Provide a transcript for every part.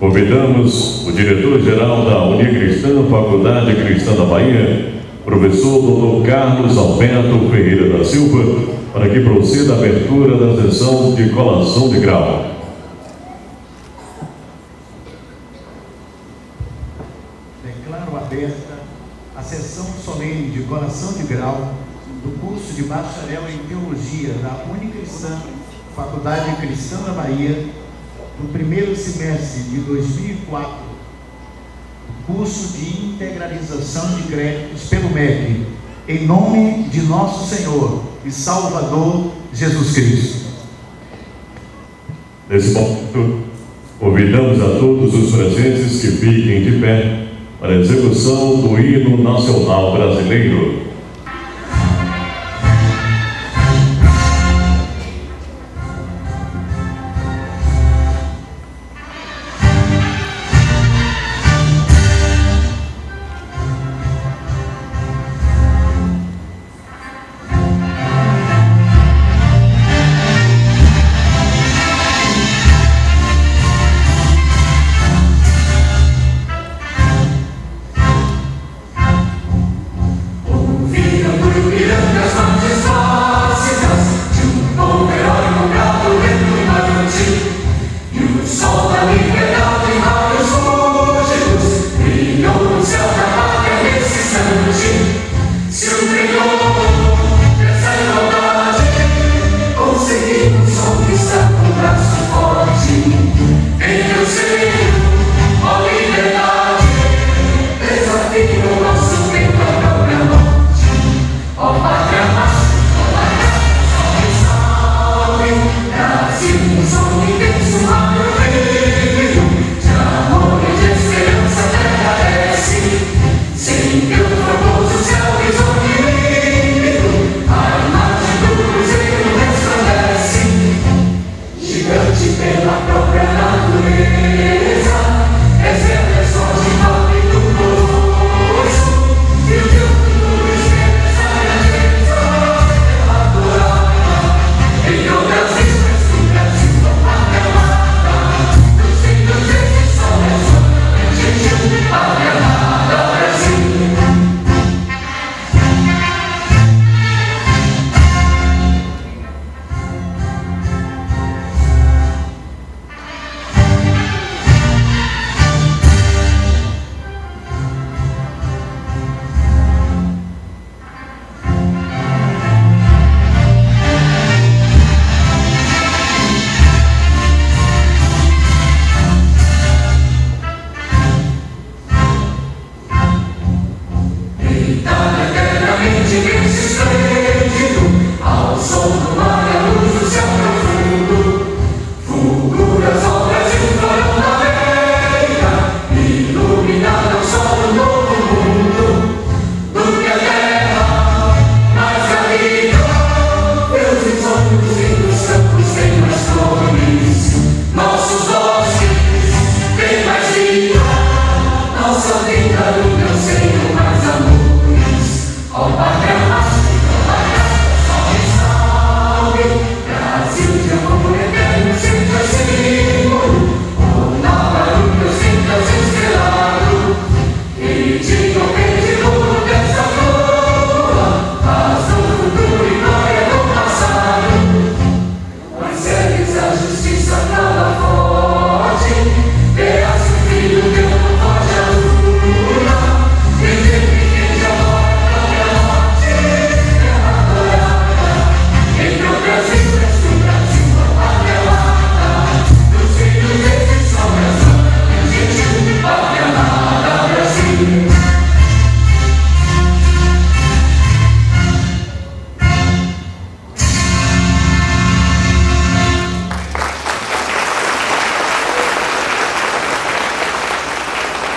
Convidamos o diretor-geral da Unicristã, Faculdade Cristã da Bahia, professor Dr. Carlos Alberto Ferreira da Silva, para que proceda a abertura da sessão de colação de grau. Declaro aberta a sessão solene de colação de grau do curso de bacharel em Teologia da Unicristã, Faculdade Cristã da Bahia, no primeiro semestre de 2004, curso de integralização de créditos pelo MEC, em nome de nosso Senhor e Salvador Jesus Cristo. Nesse momento, convidamos a todos os presentes que fiquem de pé para a execução do hino nacional brasileiro.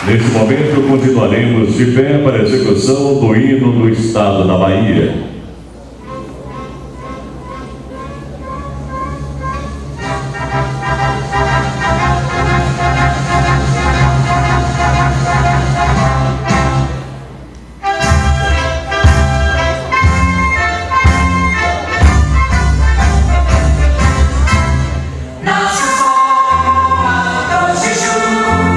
Nesse momento, continuaremos de pé para a execução do hino do Estado da Bahia. Nosso som, a doce chuva.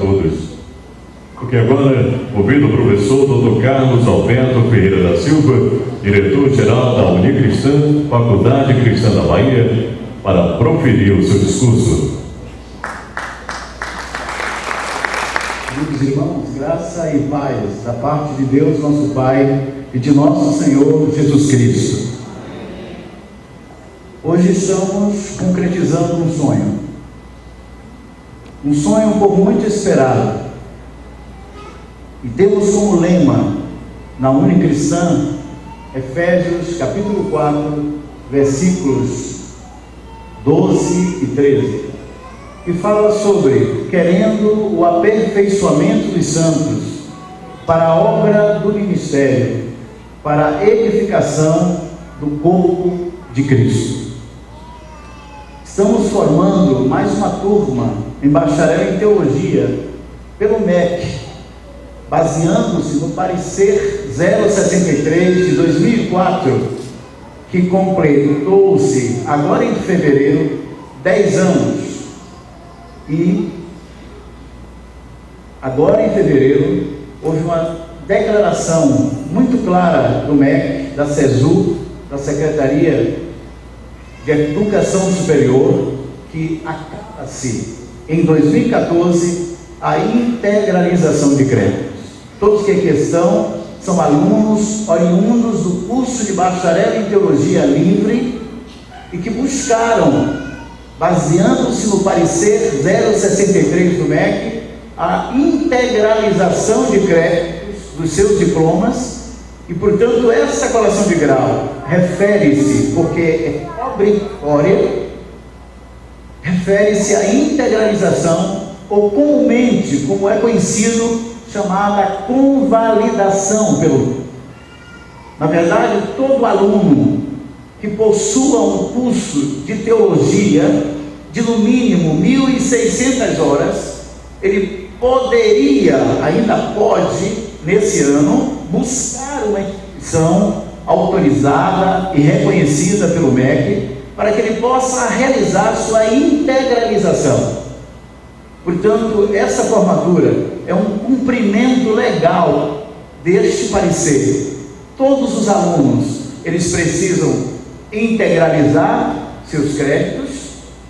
todos. Porque agora, ouvindo o professor Dr. Carlos Alberto Ferreira da Silva, diretor-geral da Unicristã, Faculdade Cristã da Bahia, para proferir o seu discurso. Amigos irmãos, graça e paz da parte de Deus, nosso Pai, e de nosso Senhor Jesus Cristo. Hoje estamos concretizando um sonho por muito esperado. E temos como lema, na Unicristã, Efésios capítulo 4, versículos 12 e 13, que fala sobre querendo o aperfeiçoamento dos santos para a obra do ministério, para a edificação do corpo de Cristo. Estamos formando mais uma turma em bacharel em teologia pelo MEC, baseando-se no parecer 063 de 2004, que completou-se agora em fevereiro 10 anos. E agora em fevereiro houve uma declaração muito clara do MEC, da CESU, da Secretaria de Educação Superior, que acaba-se em 2014 a integralização de créditos. Todos que aqui estão são alunos oriundos do curso de bacharel em teologia livre e que buscaram, baseando-se no parecer 063 do MEC, a integralização de créditos dos seus diplomas. E, portanto, essa colação de grau refere-se, porque é obrigatória, refere-se à integralização, ou comumente, como é conhecido, chamada convalidação pelo. Na verdade, todo aluno que possua um curso de teologia de no mínimo 1.600 horas, ele poderia, ainda pode, nesse ano, buscar uma instituição autorizada e reconhecida pelo MEC, para que ele possa realizar sua integralização. Portanto, essa formatura é um cumprimento legal deste parecer. Todos os alunos, eles precisam integralizar seus créditos,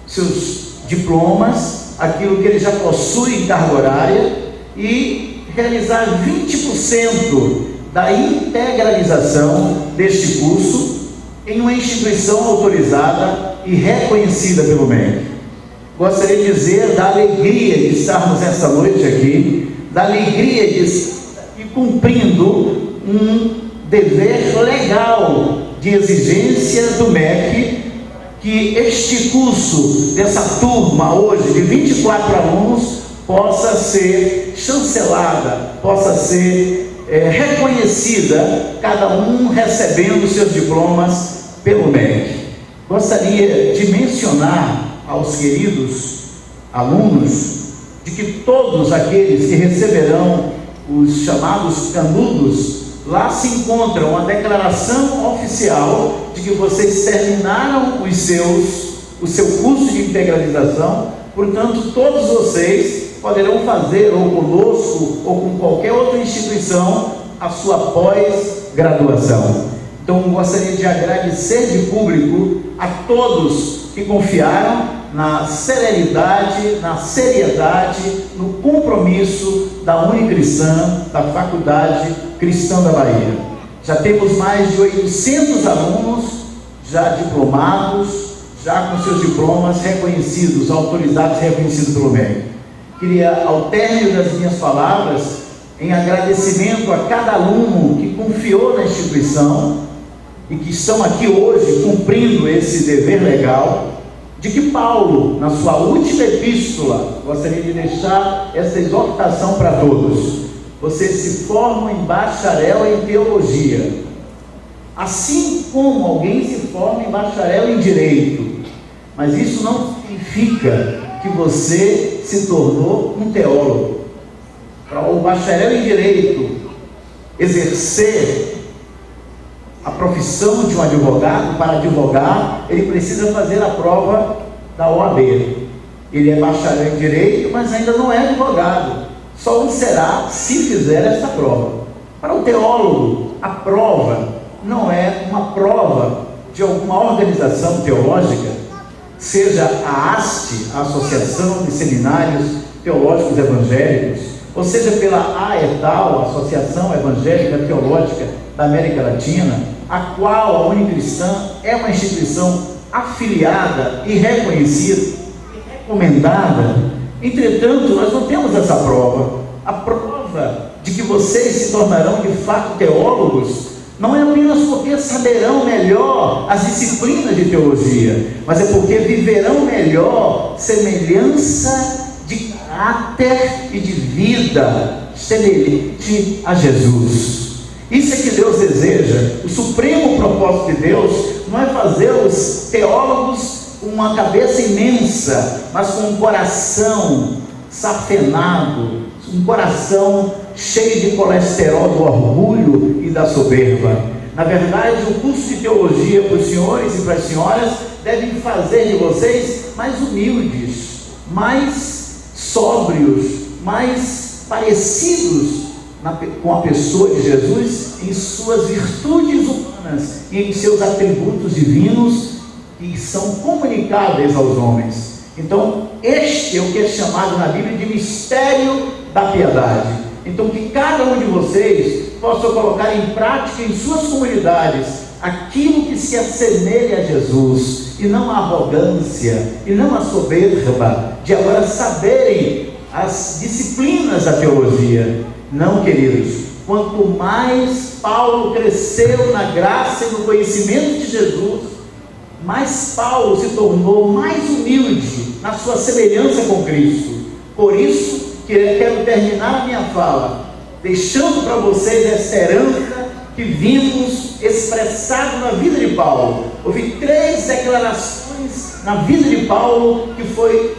seus diplomas, aquilo que ele já possui em carga horária, e realizar 20% da integralização deste curso em uma instituição autorizada e reconhecida pelo MEC. Gostaria de dizer da alegria de estarmos esta noite aqui, da alegria de ir cumprindo um dever legal de exigência do MEC, que este curso, dessa turma hoje de 24 alunos, possa ser chancelada, possa ser reconhecida, cada um recebendo seus diplomas pelo MEC. Gostaria de mencionar aos queridos alunos de que todos aqueles que receberão os chamados canudos, lá se encontra uma declaração oficial de que vocês terminaram o seu curso de integralização. Portanto, todos vocês poderão fazer, ou conosco, ou com qualquer outra instituição, a sua pós-graduação. Então, gostaria de agradecer de público a todos que confiaram na celeridade, na seriedade, no compromisso da Unicristã, da Faculdade Cristã da Bahia. Já temos mais de 800 alunos já diplomados, já com seus diplomas reconhecidos, autorizados e reconhecidos pelo MEC. Queria, ao término das minhas palavras, em agradecimento a cada aluno que confiou na instituição e que estão aqui hoje cumprindo esse dever legal, de que Paulo, na sua última epístola, gostaria de deixar essa exortação para todos: vocês se formam em bacharel em teologia, assim como alguém se forma em bacharel em direito, mas isso não significa que você se tornou um teólogo. Para o bacharel em direito exercer a profissão de um advogado, para advogar, ele precisa fazer a prova da OAB. Ele é bacharel em direito, mas ainda não é advogado. só o será se fizer esta prova. Para o teólogo, a prova não é uma prova de alguma organização teológica, seja a ASTE, a Associação de Seminários Teológicos Evangélicos, ou seja pela AETAL, Associação Evangélica Teológica da América Latina, a qual a Unicristã é uma instituição afiliada e reconhecida, e recomendada. Entretanto, nós não temos essa prova. A prova de que vocês se tornarão de fato teólogos não é apenas porque saberão melhor as disciplinas de teologia, mas é porque viverão melhor semelhança de caráter e de vida semelhante a Jesus. Isso é que Deus deseja. O supremo propósito de Deus não é fazer os teólogos com uma cabeça imensa, mas com um coração safenado, um coração cheio de colesterol do orgulho e da soberba. Na verdade, o curso de teologia para os senhores e para as senhoras deve fazer de vocês mais humildes, mais sóbrios, mais parecidos com a pessoa de Jesus em suas virtudes humanas e em seus atributos divinos que são comunicáveis aos homens. Então, este é o que é chamado na Bíblia de mistério da piedade. Então, que cada um de vocês possa colocar em prática em suas comunidades aquilo que se assemelha a Jesus, e não a arrogância, e não a soberba de agora saberem as disciplinas da teologia. Não, queridos, quanto mais Paulo cresceu na graça e no conhecimento de Jesus, mais Paulo se tornou mais humilde na sua semelhança com Cristo. Por isso que eu quero terminar a minha fala deixando para vocês essa herança que vimos expressado na vida de Paulo. Houve 3 declarações na vida de Paulo que foi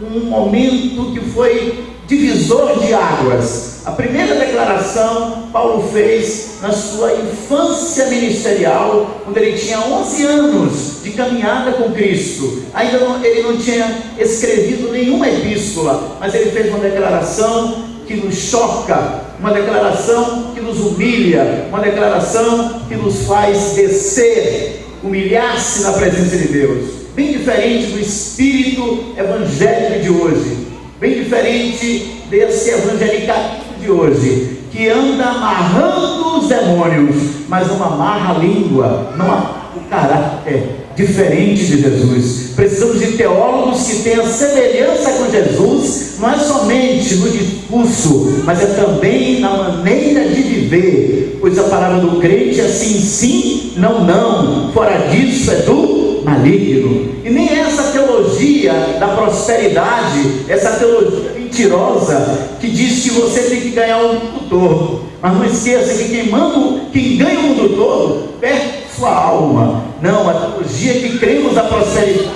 um momento que foi divisor de águas. A primeira declaração Paulo fez na sua infância ministerial, quando ele tinha 11 anos de caminhada com Cristo. Ainda ele não tinha escrevido nenhuma epístola, mas ele fez uma declaração que nos choca, uma declaração que nos humilha, uma declaração que nos faz descer, humilhar-se na presença de Deus. Bem diferente do espírito evangélico de hoje, bem diferente desse evangelicalismo de hoje, que anda amarrando os demônios, mas não amarra a língua, não amarra o caráter diferente de Jesus. Precisamos de teólogos que tenham semelhança com Jesus, não é somente no discurso, mas é também na maneira de viver, pois a palavra do crente é sim, sim, não, não, fora disso é do maligno. E nem essa teologia da prosperidade, essa teologia mentirosa que diz que você tem que ganhar o mundo todo, mas não esqueça que quem ganha o mundo todo perde sua alma. Não, a teologia que cremos na prosperidade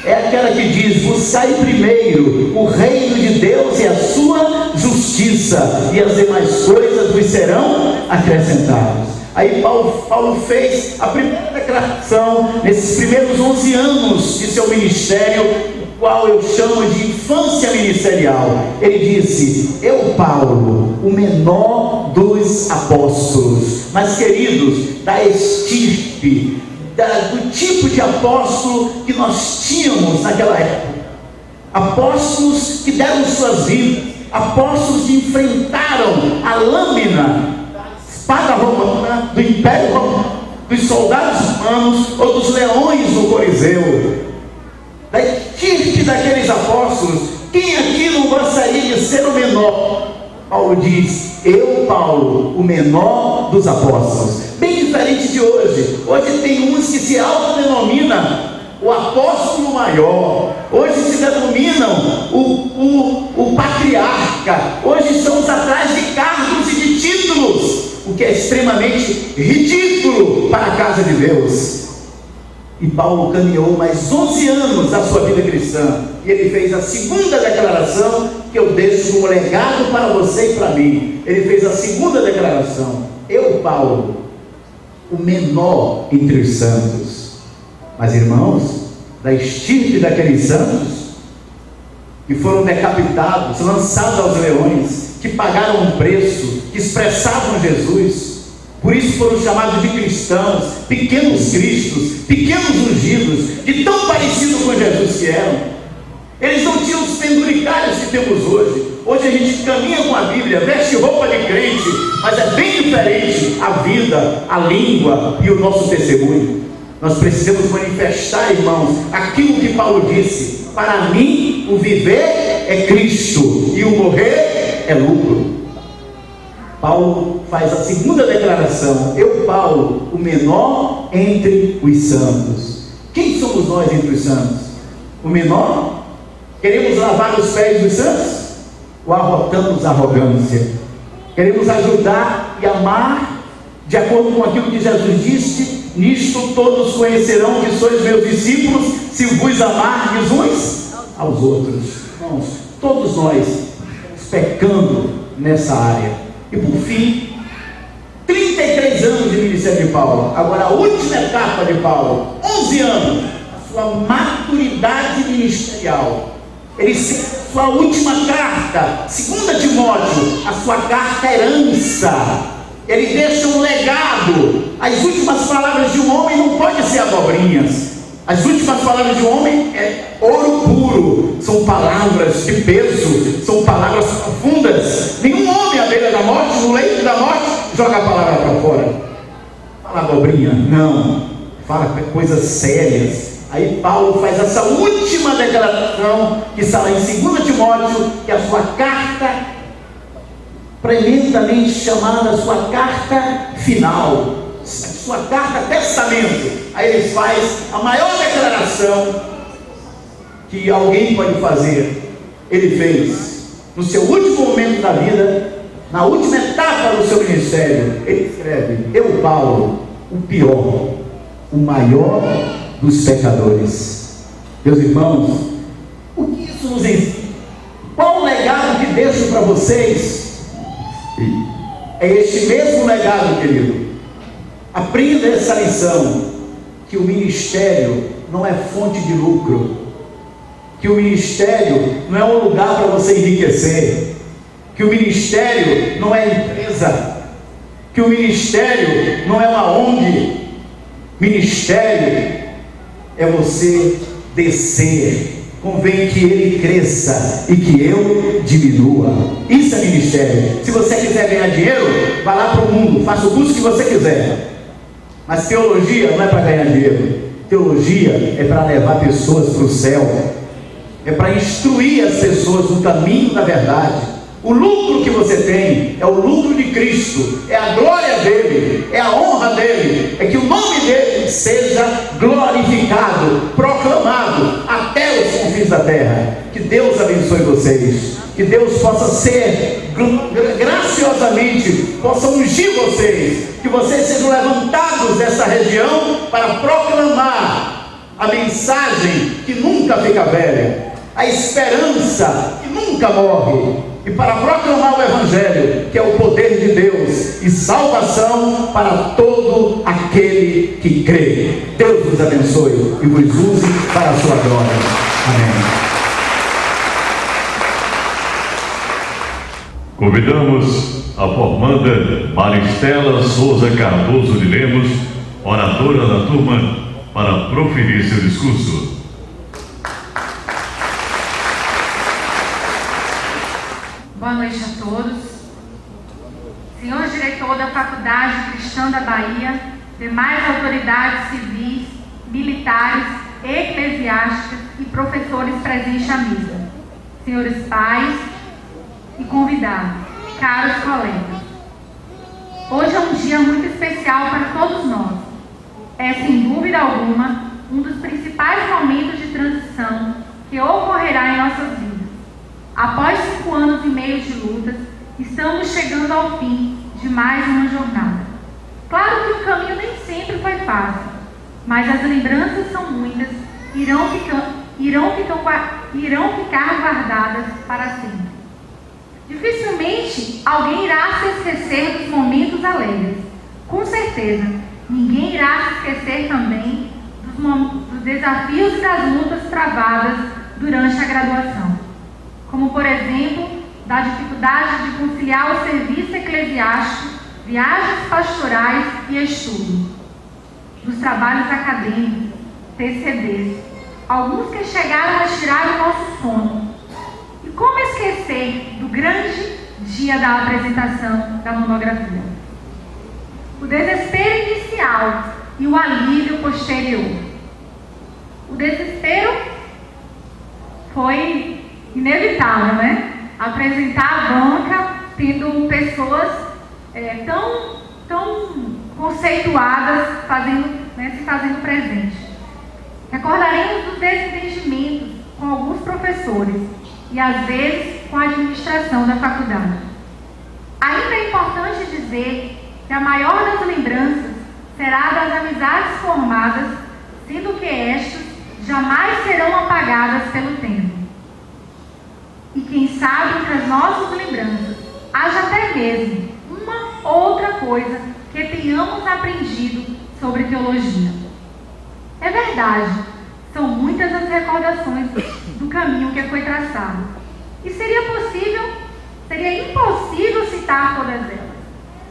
é aquela que diz: buscai primeiro o reino de Deus e a sua justiça, e as demais coisas vos serão acrescentadas. Aí Paulo fez a primeira declaração nesses primeiros 11 anos de seu ministério, o qual eu chamo de infância ministerial. Ele disse: eu, Paulo, o menor dos apóstolos, mas queridos, da estirpe, do tipo de apóstolo que nós tínhamos naquela época, apóstolos que deram suas vidas, apóstolos que enfrentaram a lâmina da espada romana, do império romano, dos soldados romanos ou dos leões no Coliseu. Da estirpe daqueles apóstolos, quem aqui não gostaria de ser o menor? Paulo diz: eu, Paulo, o menor dos apóstolos. Bem diferente de hoje. Hoje tem uns que se autodenominam o apóstolo maior, hoje se denominam o patriarca, hoje estamos atrás de cargos e de títulos, o que é extremamente ridículo para a casa de Deus. E Paulo caminhou mais 11 anos da sua vida cristã, e ele fez a segunda declaração que eu deixo como legado para você e para mim. Ele fez a segunda declaração: eu, Paulo, o menor entre os santos. Mas, irmãos, da estirpe daqueles santos, que foram decapitados, lançados aos leões, que pagaram um preço, que expressavam Jesus. Por isso foram chamados de cristãos, pequenos cristos, pequenos ungidos, de tão parecidos com Jesus que eram. Eles não tinham os penduricários que temos hoje. Hoje a gente caminha com a Bíblia, veste roupa de crente, mas é bem diferente a vida, a língua e o nosso testemunho. Nós precisamos manifestar, irmãos, aquilo que Paulo disse: para mim o viver é Cristo e o morrer é lucro. Paulo faz a segunda declaração: eu, Paulo, o menor entre os santos. Quem somos nós entre os santos? O menor? Queremos lavar os pés dos santos? Ou arrotamos arrogância? Queremos ajudar e amar de acordo com aquilo que Jesus disse: nisto todos conhecerão que sois meus discípulos, se vos amardes uns aos outros. Irmãos, todos nós estamos pecando nessa área. E por fim, 33 anos de ministério de Paulo. Agora a última etapa de Paulo, 11 anos, a sua maturidade ministerial. Ele se sua última carta, 2 Timóteo, a sua carta herança. Ele deixa um legado. As últimas palavras de um homem não podem ser abobrinhas. As últimas palavras de um homem é ouro puro. São palavras de peso, são palavras profundas. Nenhum homem à beira da morte, no leito da morte, joga a palavra para fora. Fala abobrinha, não. Fala coisas sérias. Aí Paulo faz essa última declaração, que está lá em 2 Timóteo, que é a sua carta, tremendamente chamada sua carta final, sua carta testamento. Aí ele faz a maior declaração que alguém pode fazer. Ele fez no seu último momento da vida, na última etapa do seu ministério. Ele escreve: eu, Paulo, o pior, o maior dos pecadores. Meus irmãos, o que isso nos ensina? Qual o legado que deixo para vocês? É este mesmo legado, querido. Aprenda essa lição: que o ministério não é fonte de lucro, que o ministério não é um lugar para você enriquecer, que o ministério não é empresa, que o ministério não é uma ONG. Ministério é você descer. Convém que ele cresça e que eu diminua. Isso é ministério. Se você quiser ganhar dinheiro, vá lá para o mundo, faça o curso que você quiser. Mas teologia não é para ganhar dinheiro. Teologia é para levar pessoas para o céu. É para instruir as pessoas no caminho da verdade. O lucro que você tem é o lucro de Cristo, é a glória dele, é a honra dele, é que o nome dele seja glorificado, proclamado até os confins da terra. Que Deus abençoe vocês, que Deus possa ser graciosamente, possa ungir vocês, que vocês sejam levantados dessa região para proclamar a mensagem que nunca fica velha, a esperança que nunca morre, e para proclamar o Evangelho, que é o poder de Deus e salvação para todo aquele que crê. Deus vos abençoe e vos use para a sua glória. Amém. Convidamos a formanda Maristela Souza Cardoso de Lemos, oradora da turma, para proferir seu discurso. Boa noite a todos. Senhor diretor da Faculdade Cristã da Bahia, demais autoridades civis, militares, eclesiásticas e professores presentes à mesa, senhores pais e convidados, caros colegas. Hoje é um dia muito especial para todos nós. É, sem dúvida alguma, um dos principais momentos de transição que ocorrerá em nossas vidas. Após 5 anos e meio de lutas, estamos chegando ao fim de mais uma jornada. Claro que o caminho nem sempre foi fácil, mas as lembranças são muitas, irão ficar guardadas para sempre. Dificilmente alguém irá se esquecer dos momentos alegres. Com certeza, ninguém irá se esquecer também dos desafios e das lutas travadas durante a graduação. como, por exemplo, da dificuldade de conciliar o serviço eclesiástico, viagens pastorais e estudo, dos trabalhos acadêmicos, TCDs, alguns que chegaram a tirar o nosso sono. E como esquecer do grande dia da apresentação da monografia? O desespero inicial e o alívio posterior. O desespero foi inevitável, né? Apresentar a banca tendo pessoas tão conceituadas se fazendo presente. Recordaremos dos desentendimentos com alguns professores e, às vezes, com a administração da faculdade. Ainda é importante dizer que a maior das lembranças será das amizades formadas, sendo que estas jamais serão apagadas pelo tempo. E quem sabe entre as nossas lembranças haja até mesmo uma outra coisa que tenhamos aprendido sobre teologia. É verdade, são muitas as recordações do caminho que foi traçado. E seria impossível citar todas elas.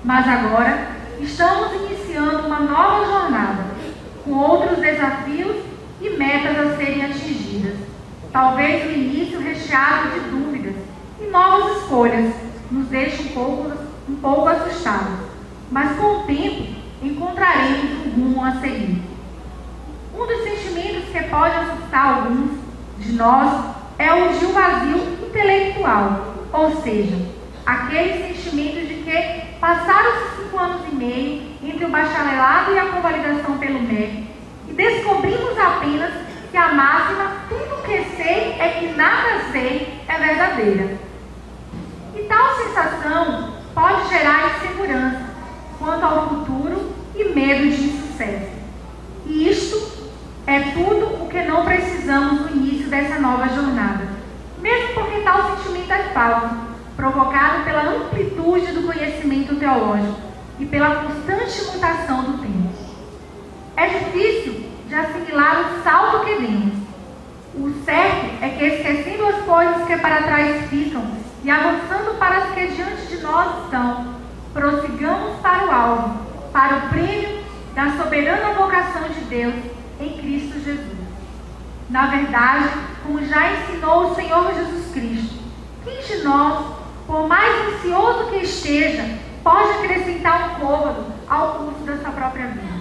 Mas agora estamos iniciando uma nova jornada, com outros desafios e metas a serem atingidas. Talvez o início recheado de dúvidas e novas escolhas nos deixe um pouco assustados. Mas com o tempo encontraremos um rumo a seguir. Um dos sentimentos que pode assustar alguns de nós é o de um vazio intelectual, ou seja, aquele sentimento de que passaram-se 5 anos e meio entre o bacharelado e a convalidação pelo MEC e descobrimos apenas que a máxima "tudo que sei é que nada sei" é verdadeira. E tal sensação pode gerar insegurança quanto ao futuro e medo de insucesso. E isto é tudo o que não precisamos no início dessa nova jornada, mesmo porque tal sentimento é falso, provocado pela amplitude do conhecimento teológico e pela constante mutação do tempo. É difícil de assimilar o salto que demos. O certo é que, esquecendo as coisas que para trás ficam e avançando para as que diante de nós estão, prossigamos para o alvo, para o prêmio da soberana vocação de Deus em Cristo Jesus. Na verdade, como já ensinou o Senhor Jesus Cristo, quem de nós, por mais ansioso que esteja, pode acrescentar um côvado ao curso da sua própria vida?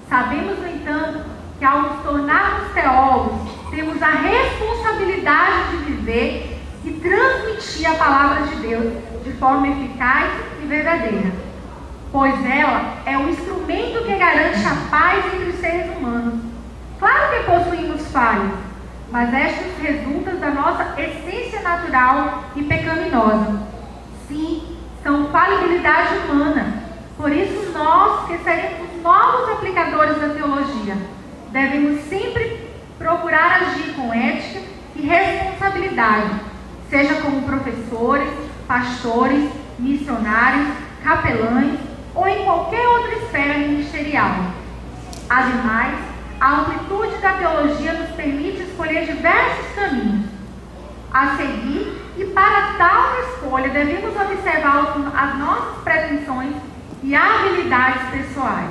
Sabemos, no entanto, que ao nos tornarmos teólogos, temos a responsabilidade de viver e transmitir a palavra de Deus de forma eficaz e verdadeira, pois ela é o instrumento que garante a paz entre os seres humanos. Claro que possuímos falhas, mas estas resultam da nossa essência natural e pecaminosa. Sim, são falibilidade humana. Por isso nós, que seremos novos aplicadores da teologia, devemos sempre procurar agir com ética e responsabilidade, seja como professores, pastores, missionários, capelães ou em qualquer outra esfera ministerial. Ademais, a amplitude da teologia nos permite escolher diversos caminhos a seguir e para tal escolha devemos observar as nossas pretensões e habilidades pessoais.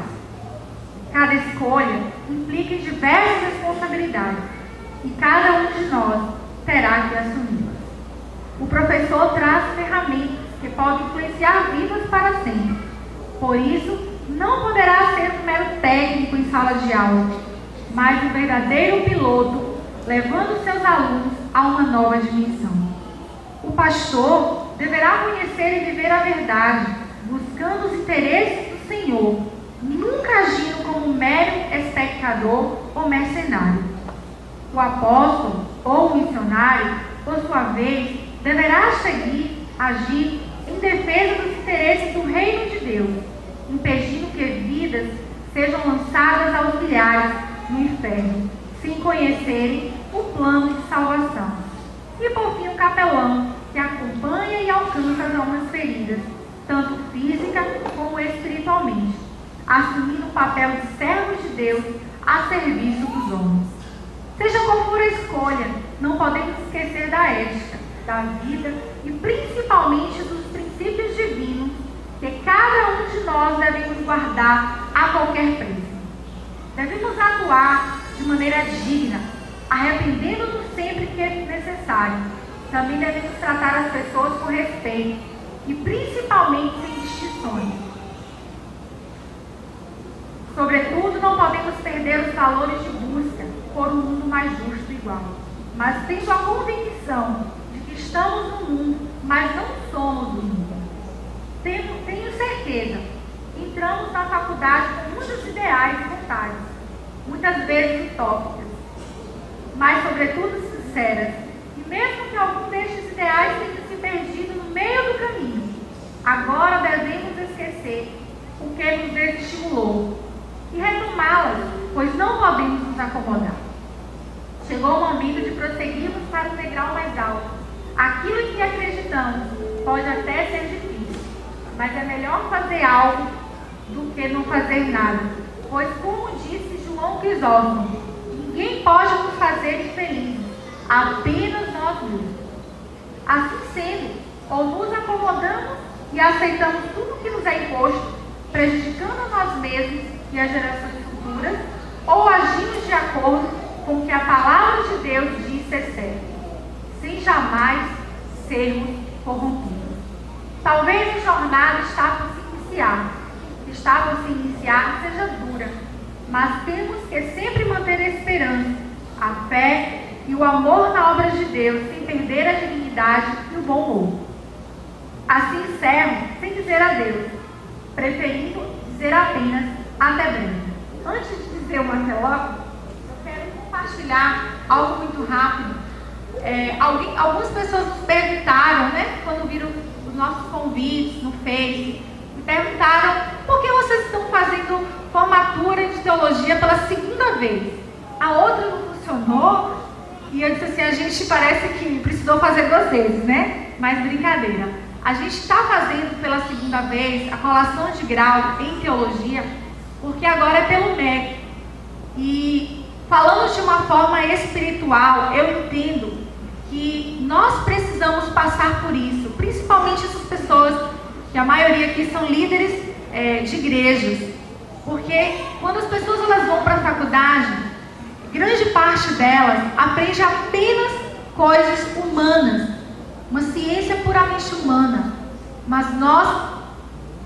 Cada escolha implica em diversas responsabilidades e cada um de nós terá que assumi-las. O professor traz ferramentas que podem influenciar vidas para sempre. Por isso, não poderá ser um mero técnico em sala de aula, mas um verdadeiro piloto, levando seus alunos a uma nova dimensão. O pastor deverá conhecer e viver a verdade, buscando os interesses do Senhor, nunca agindo como um mero espectador ou mercenário. O apóstolo ou o missionário, por sua vez, deverá agir em defesa dos interesses do reino de Deus, impedindo que vidas sejam lançadas aos milhares no inferno, sem conhecerem o plano de salvação. E por fim, o capelão, que acompanha e alcança as almas feridas, tanto física como espiritualmente, assumindo o papel de servo de Deus a serviço dos homens. Seja qual for a escolha, não podemos esquecer da ética, da vida e principalmente dos princípios divinos que cada um de nós devemos guardar a qualquer preço. Devemos atuar de maneira digna, arrependendo-nos sempre que é necessário. Também devemos tratar as pessoas com respeito e principalmente sem distinções. Sobretudo, não podemos perder os valores de busca por um mundo mais justo e igual, mas tendo a convicção de que estamos no mundo, mas não somos o mundo. Tenho certeza, entramos na faculdade com muitos ideais e vontades, muitas vezes utópicas, mas sobretudo sinceras, e mesmo que algum destes ideais tenha se perdido no meio do caminho, agora devemos esquecer o que nos desestimulou e retomá-las, pois não podemos nos acomodar. Chegou o momento de prosseguirmos para um degrau mais alto. Aquilo em que acreditamos pode até ser difícil, mas é melhor fazer algo do que não fazer nada, pois, como disse João Crisóstomo, ninguém pode nos fazer infelizes, apenas nós mesmos. Assim sendo, ou nos acomodamos e aceitamos tudo que nos é imposto, prejudicando a nós mesmos e as gerações futuras, ou agimos de acordo com o que a palavra de Deus diz ser certo, sem jamais sermos corrompidos. Talvez a jornada está por se iniciar seja dura, mas temos que sempre manter a esperança, a fé e o amor na obra de Deus, sem perder a dignidade e o bom humor. Assim encerro sem dizer adeus, preferindo dizer apenas até breve. Antes de dizer o até logo, eu quero compartilhar algo muito rápido. Algumas pessoas nos perguntaram, quando viram os nossos convites no Face, me perguntaram por que vocês estão fazendo formatura de teologia pela segunda vez. A outra não funcionou, e eu disse assim, a gente parece que precisou fazer 2 vezes, Mas brincadeira. A gente está fazendo pela segunda vez a colação de grau em teologia, porque agora é pelo MEC. E falando de uma forma espiritual, eu entendo que nós precisamos passar por isso, principalmente essas pessoas, que a maioria aqui são líderes de igrejas, porque quando as pessoas elas vão para a faculdade, grande parte delas aprende apenas coisas humanas, uma ciência puramente humana, mas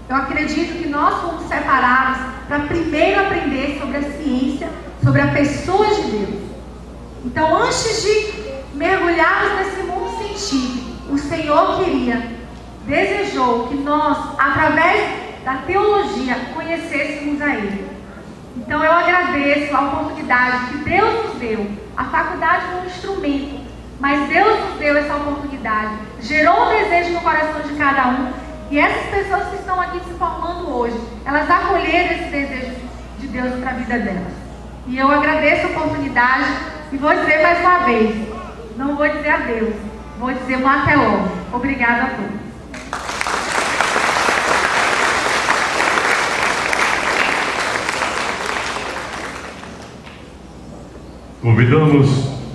eu acredito que nós fomos separados para primeiro aprender sobre a ciência, sobre a pessoa de Deus. Então, antes de mergulharmos nesse mundo científico, o Senhor desejou que nós, através da teologia, conhecêssemos a Ele. Então eu agradeço a oportunidade que Deus nos deu. A faculdade é um instrumento, mas Deus nos deu essa oportunidade. Gerou um desejo no coração de cada um. E essas pessoas que estão aqui se formando hoje, elas acolheram esse desejo de Deus para a vida delas. E eu agradeço a oportunidade e vou dizer mais uma vez, não vou dizer adeus, vou dizer um até logo. Obrigada a todos. Convidamos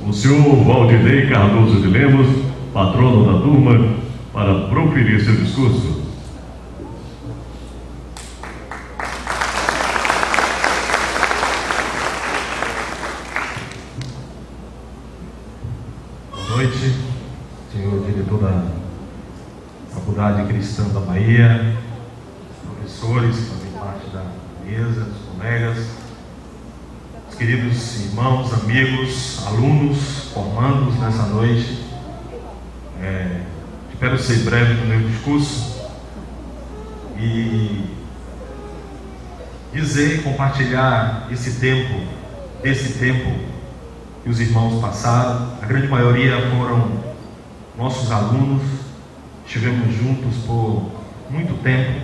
o senhor Valdinei Cardoso de Lemos, patrono da turma, para proferir seu discurso. Boa noite, senhor diretor da Faculdade Cristã da Bahia, professores que fazem parte da mesa, os colegas, os queridos irmãos, amigos, alunos, formandos nessa noite. Espero ser breve no meu discurso e dizer, compartilhar desse tempo que os irmãos passaram. A grande maioria foram nossos alunos, estivemos juntos por muito tempo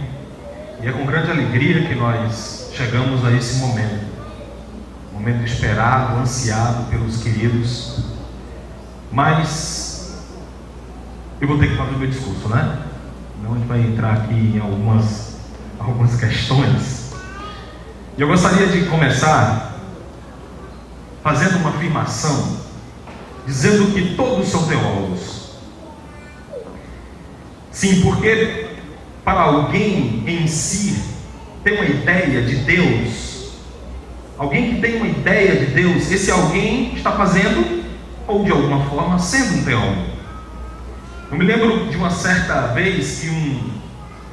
e é com grande alegria que nós chegamos a esse momento esperado, ansiado pelos queridos. Mas eu vou ter que fazer o meu discurso, Não, a gente vai entrar aqui em algumas questões. E eu gostaria de começar fazendo uma afirmação, dizendo que todos são teólogos. Sim, porque para alguém em si ter uma ideia de Deus, alguém que tem uma ideia de Deus, esse alguém está fazendo, ou de alguma forma, sendo um teólogo. Eu me lembro de uma certa vez que um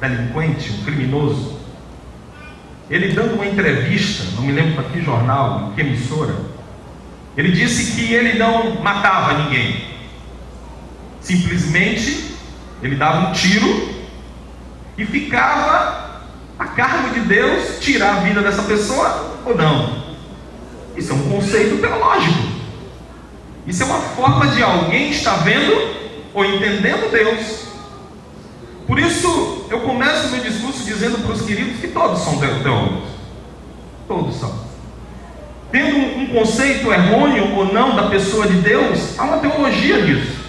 delinquente, um criminoso, ele dando uma entrevista, não me lembro para que jornal, em que emissora, ele disse que ele não matava ninguém. Simplesmente, ele dava um tiro e ficava a cargo de Deus tirar a vida dessa pessoa ou não. Isso é um conceito teológico. Isso é uma forma de alguém estar vendo ou entendendo Deus. Por isso, eu começo meu discurso dizendo para os queridos que todos são teólogos. Todos são. Tendo um conceito errôneo ou não da pessoa de Deus, há uma teologia disso.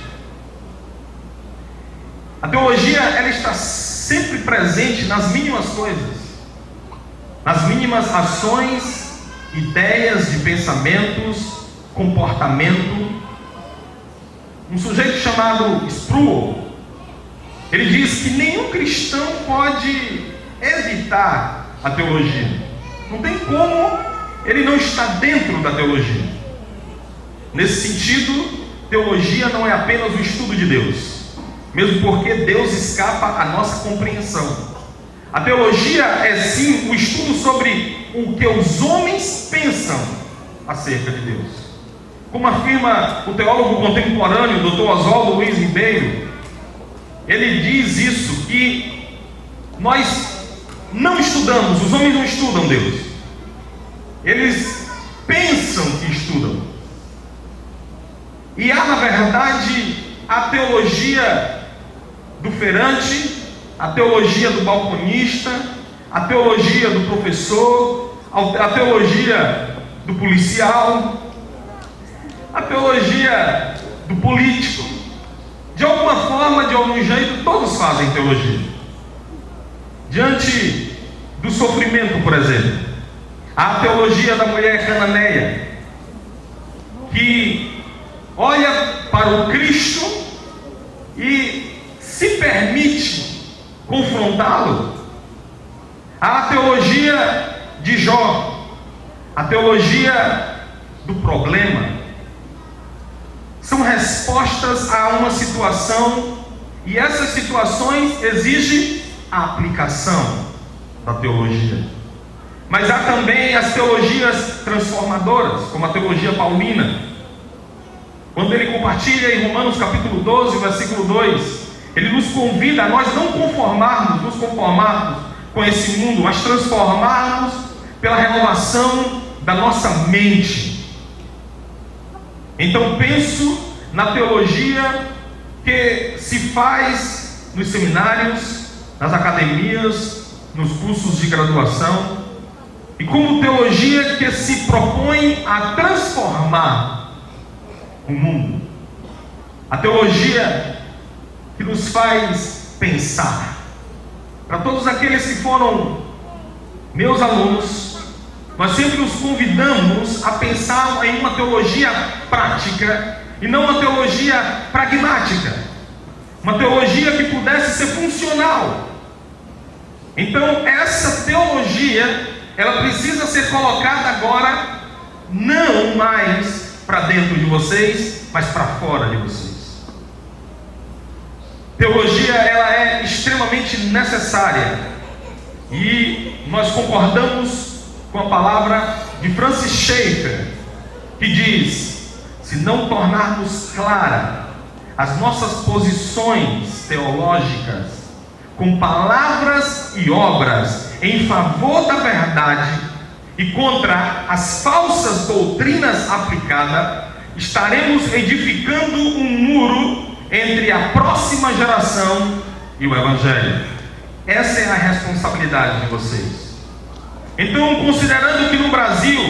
A teologia, ela está sempre presente nas mínimas coisas, nas mínimas ações, ideias de pensamentos, comportamento. Um sujeito chamado Sproul, ele diz que nenhum cristão pode evitar a teologia. Não tem como ele não estar dentro da teologia. Nesse sentido, teologia não é apenas o estudo de Deus, mesmo porque Deus escapa à nossa compreensão. A teologia é sim o estudo sobre o que os homens pensam acerca de Deus. Como afirma o teólogo contemporâneo, Dr. Oswaldo Luiz Ribeiro, ele diz isso, que nós não estudamos, os homens não estudam Deus. Eles pensam que estudam. E há, na verdade, a teologia do feirante, a teologia do balconista, a teologia do professor, a teologia do policial, a teologia do político. De alguma forma, de algum jeito, todos fazem teologia. Diante do sofrimento, por exemplo, há a teologia da mulher cananeia, que olha para o Cristo e se permite confrontá-lo. Há a teologia de Jó, a teologia do problema. São respostas a uma situação, e essas situações exigem a aplicação da teologia. Mas há também as teologias transformadoras, como a teologia paulina. Quando ele compartilha em Romanos capítulo 12, versículo 2, ele nos convida a nós não nos conformarmos com esse mundo, mas transformarmos pela renovação da nossa mente. Então penso na teologia que se faz nos seminários, nas academias, nos cursos de graduação, e como teologia que se propõe a transformar o mundo. A teologia que nos faz pensar. Para todos aqueles que foram meus alunos, nós sempre os convidamos a pensar em uma teologia prática e não uma teologia pragmática, uma teologia que pudesse ser funcional. Então essa teologia, ela precisa ser colocada agora não mais para dentro de vocês, mas para fora de vocês. Teologia, ela é extremamente necessária, e nós concordamos com a palavra de Francis Schaeffer, que diz: se não tornarmos clara as nossas posições teológicas com palavras e obras em favor da verdade e contra as falsas doutrinas aplicadas, estaremos edificando um muro entre a próxima geração e o Evangelho. Essa é a responsabilidade de vocês. Então, considerando que no Brasil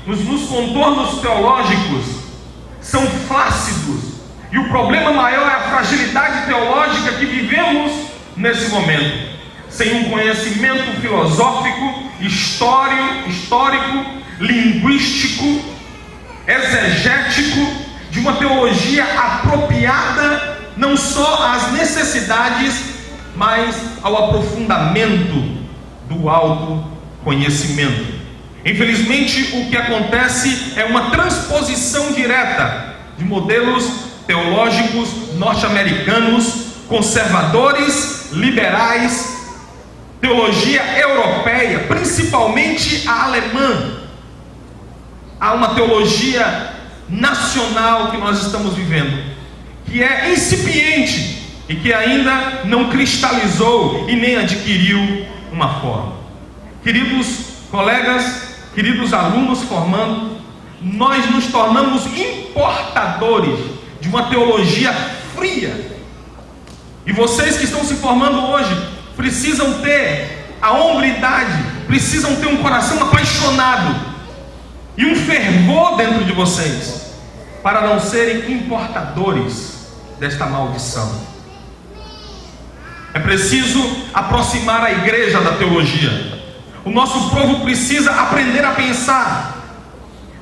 nos contornos teológicos são flácidos, e o problema maior é a fragilidade teológica que vivemos nesse momento, sem um conhecimento filosófico, histórico, linguístico, exegético, de uma teologia apropriada não só às necessidades mas ao aprofundamento do autoconhecimento. Infelizmente, o que acontece é uma transposição direta de modelos teológicos norte-americanos, conservadores, liberais, teologia europeia, principalmente a alemã. Há uma teologia nacional que nós estamos vivendo, que é incipiente e que ainda não cristalizou e nem adquiriu uma forma. Queridos colegas, queridos alunos formando, nós nos tornamos importadores de uma teologia fria. E vocês que estão se formando hoje precisam ter a hombridade, precisam ter um coração apaixonado e um fervor dentro de vocês, para não serem importadores desta maldição. É preciso aproximar a igreja da teologia. O nosso povo precisa aprender a pensar.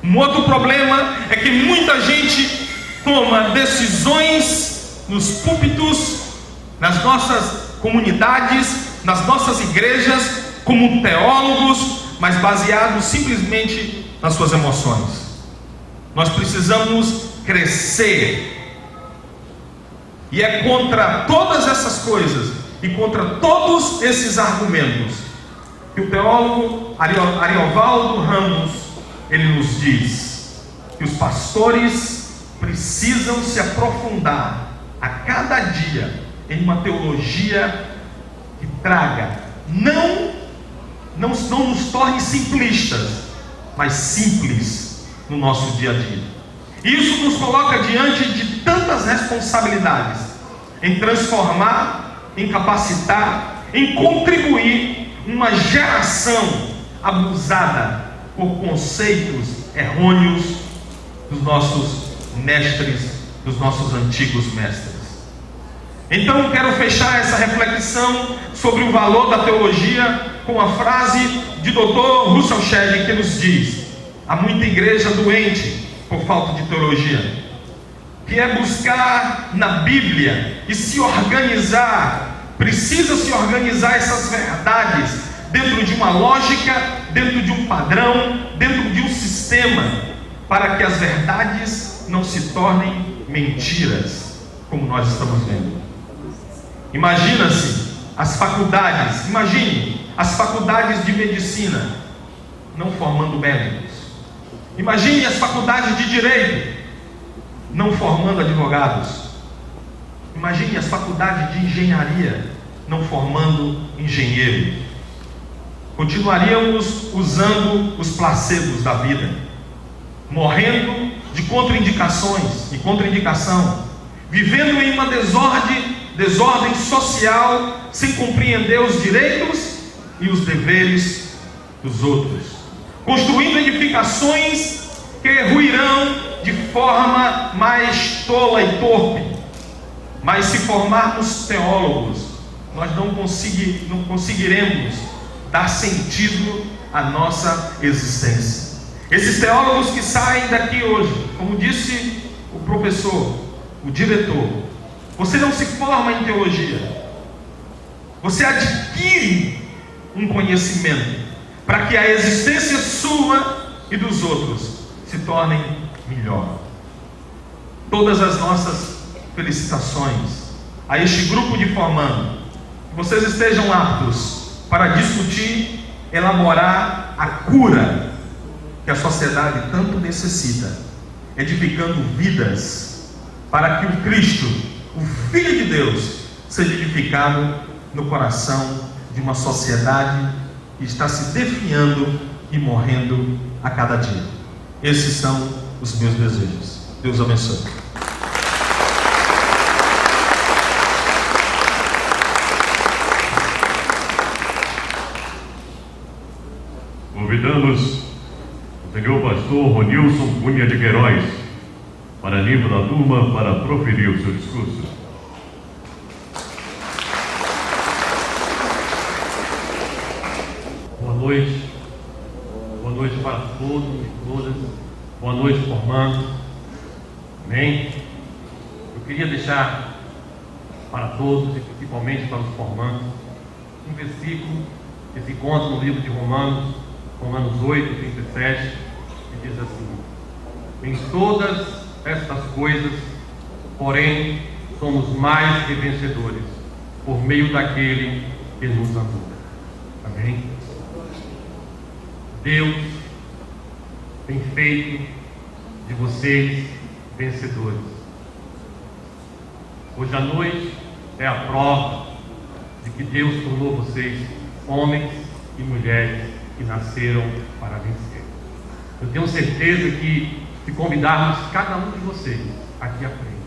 Um outro problema é que muita gente toma decisões nos púlpitos, nas nossas comunidades, nas nossas igrejas, como teólogos, mas baseados simplesmente nas suas emoções. Nós precisamos crescer. E é contra todas essas coisas e contra todos esses argumentos que o teólogo Ariovaldo Ramos, ele nos diz que os pastores precisam se aprofundar a cada dia em uma teologia que traga, não nos torne simplistas, mas simples no nosso dia a dia. Isso nos coloca diante de tantas responsabilidades, em transformar, em capacitar, em contribuir uma geração abusada por conceitos errôneos dos nossos mestres, dos nossos antigos mestres. Então quero fechar essa reflexão sobre o valor da teologia com a frase de Dr. Russell Shedd, que nos diz: há muita igreja doente por falta de teologia, que é buscar na Bíblia e se organizar. Precisa se organizar essas verdades dentro de uma lógica, dentro de um padrão, dentro de um sistema, para que as verdades não se tornem mentiras, como nós estamos vendo. Imagine as faculdades de medicina não formando médicos. Imagine as faculdades de direito não formando advogados. Imagine as faculdades de engenharia não formando engenheiros. Continuaríamos usando os placebos da vida, morrendo de contraindicações e contraindicação, vivendo em uma desordem social, sem compreender os direitos e os deveres dos outros, construindo edificações que ruirão de forma mais tola e torpe. Mas se formarmos teólogos, nós não conseguiremos dar sentido à nossa existência. Esses teólogos que saem daqui hoje, como disse o professor, o diretor, você não se forma em teologia, você adquire um conhecimento para que a existência sua e dos outros se tornem melhor. Todas as nossas felicitações a este grupo de formando, que vocês estejam aptos para discutir, elaborar a cura que a sociedade tanto necessita, edificando vidas para que o Cristo, o Filho de Deus, seja edificado no coração de uma sociedade que está se definhando e morrendo a cada dia. Esses são os meus desejos. Deus abençoe. Convidamos o senhor pastor Ronilson Cunha de Queiroz para nível da turma para proferir o seu discurso. Boa noite para todos e todas, boa noite formando, amém? Eu queria deixar para todos e principalmente para os formandos, um versículo que se encontra no livro de Romanos, Romanos 8, 37, que diz assim: em todas estas coisas, porém, somos mais que vencedores, por meio daquele que nos amou. Amém? Deus tem feito de vocês vencedores. Hoje à noite é a prova de que Deus tornou vocês homens e mulheres que nasceram para vencer. Eu tenho certeza que, se convidarmos cada um de vocês aqui à frente,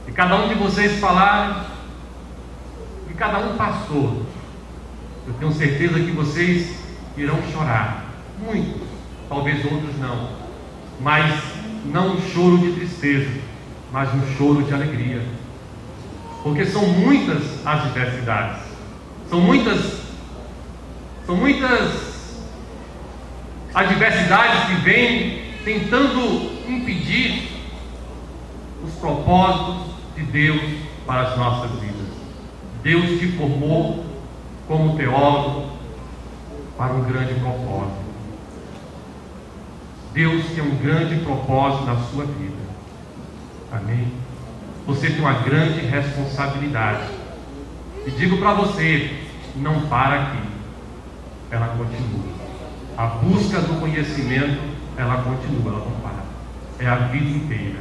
e cada um de vocês falarem, e cada um pastor, eu tenho certeza que vocês irão chorar, muitos, talvez outros não, mas não um choro de tristeza, mas um choro de alegria, porque são muitas as diversidades, são muitas adversidades que vêm tentando impedir os propósitos de Deus para as nossas vidas. Deus te formou como teólogo para um grande propósito. Deus tem um grande propósito na sua vida. Amém? Você tem uma grande responsabilidade. E digo para você, não para aqui. Ela continua. A busca do conhecimento, ela continua, ela não para. É a vida inteira.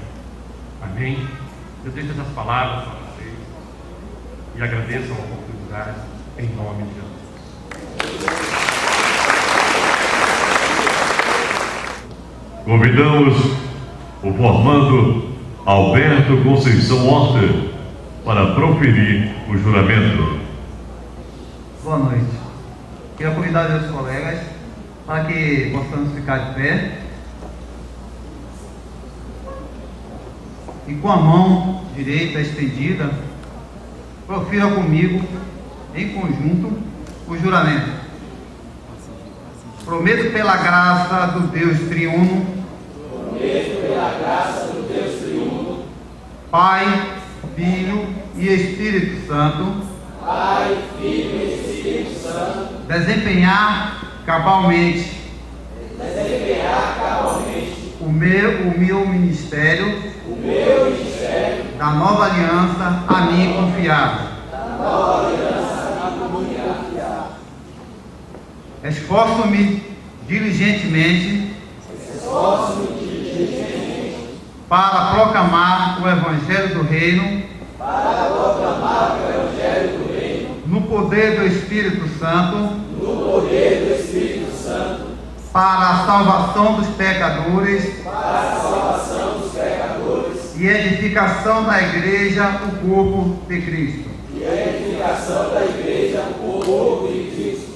Amém? Eu deixo essas palavras para vocês e agradeço a oportunidade em nome de Jesus. Convidamos o formando Alberto Conceição Horta para proferir o juramento. Boa noite. Quero convidar meus colegas para que possamos ficar de pé e com a mão direita estendida, profira comigo em conjunto o juramento. Prometo pela graça do Deus triuno, Pai, Filho e Espírito Santo, desempenhar cabalmente o meu ministério da nova aliança a mim confiado. Esforço-me diligentemente para proclamar o Evangelho do Reino no poder do Espírito Santo para a salvação dos pecadores e edificação da Igreja, o corpo de Cristo.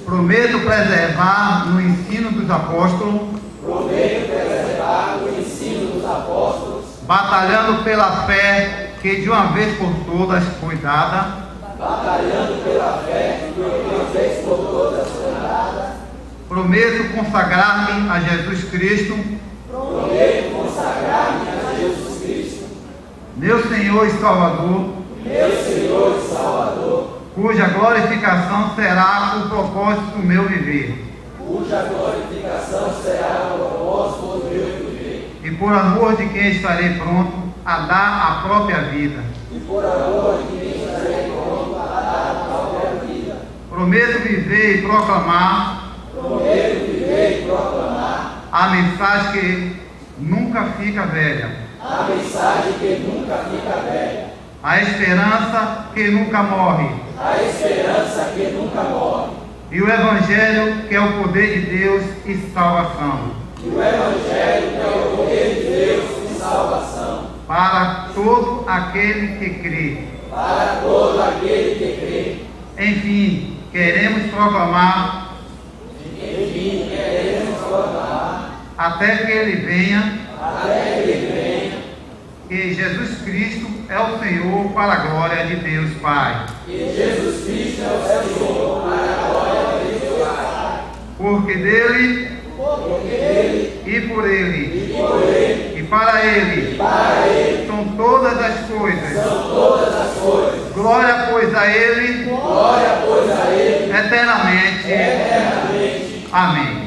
Prometo preservar no ensino dos apóstolos, batalhando pela fé que de uma vez por todas foi dada, prometo consagrar-me a Jesus Cristo, meu Senhor e Salvador, cuja glorificação será o propósito do meu viver. E por amor de quem estarei pronto a dar a própria vida. Prometo viver e proclamar a mensagem que nunca fica velha. A esperança que nunca morre. E o Evangelho que é o poder de Deus e salvação. Para todo aquele que crê. Enfim, queremos proclamar até que Ele venha, que Jesus Cristo é o Senhor para a glória de Deus Pai. Porque dele, e por ele, e para ele, são todas as coisas. Glória, pois, a Ele. Eternamente. Amém.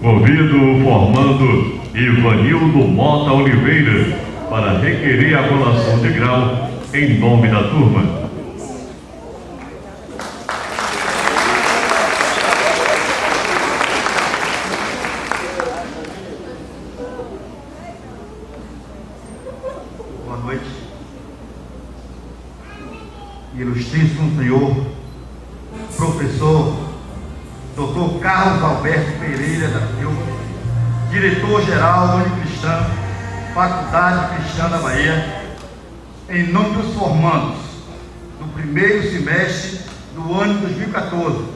Convido o formando Ivanildo Mota Oliveira para requerer a colação de grau em nome da turma. Boa noite. Ilustríssimo senhor, professor Dr. Carlos Alberto Pereira da Silva, diretor-geral da Unicristã, Faculdade Cristã da Bahia, em nome dos formandos do primeiro semestre do ano 2014,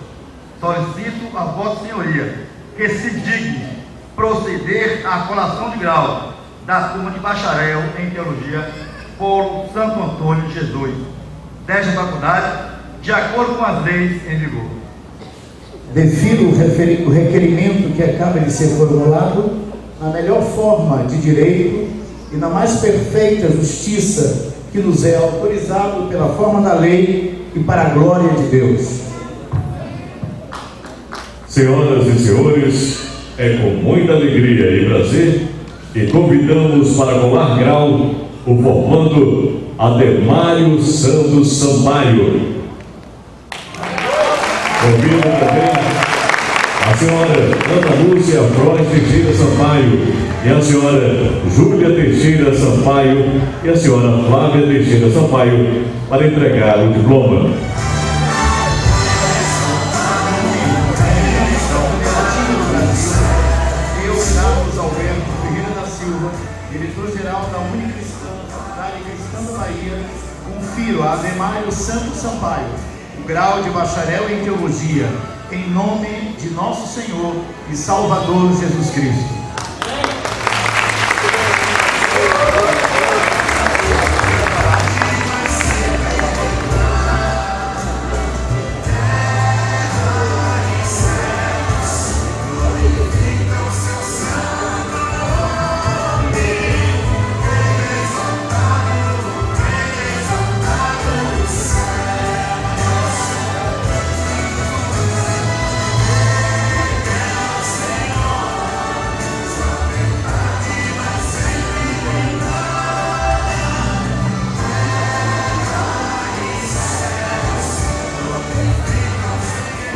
solicito a Vossa Senhoria que se digne proceder à colação de grau da turma de bacharel em Teologia por Santo Antônio de Jesus, desta faculdade, de acordo com as leis em vigor. Defiro o requerimento que acaba de ser formulado na melhor forma de direito e na mais perfeita justiça que nos é autorizado pela forma da lei e para a glória de Deus. Senhoras e senhores, é com muita alegria e prazer que convidamos para colar grau o formando Ademário Santos Sampaio. Convido também a senhora Ana Lúcia Frois Teixeira Sampaio e a senhora Júlia Teixeira Sampaio e a senhora Flávia Teixeira Sampaio para entregar o diploma. Eu, Carlos Alberto Ferreira da Silva, diretor-geral da Unicristã, Faculdade Cristã da Bahia, confiro a Ademário Santos Sampaio o grau de bacharel em Teologia, em nome de nosso Senhor e Salvador Jesus Cristo.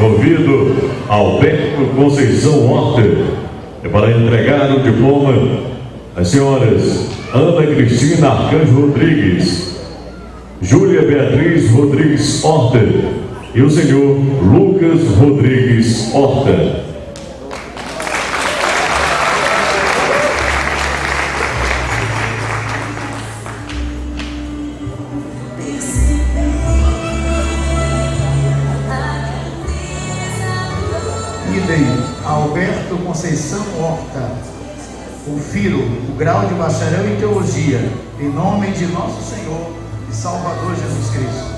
Convido Alberto Conceição Horta para entregar o diploma às senhoras Ana Cristina Arcanjo Rodrigues, Júlia Beatriz Rodrigues Horta e o senhor Lucas Rodrigues Horta. Alberto Conceição Horta, confiro o grau de bacharel em Teologia, em nome de nosso Senhor e Salvador Jesus Cristo.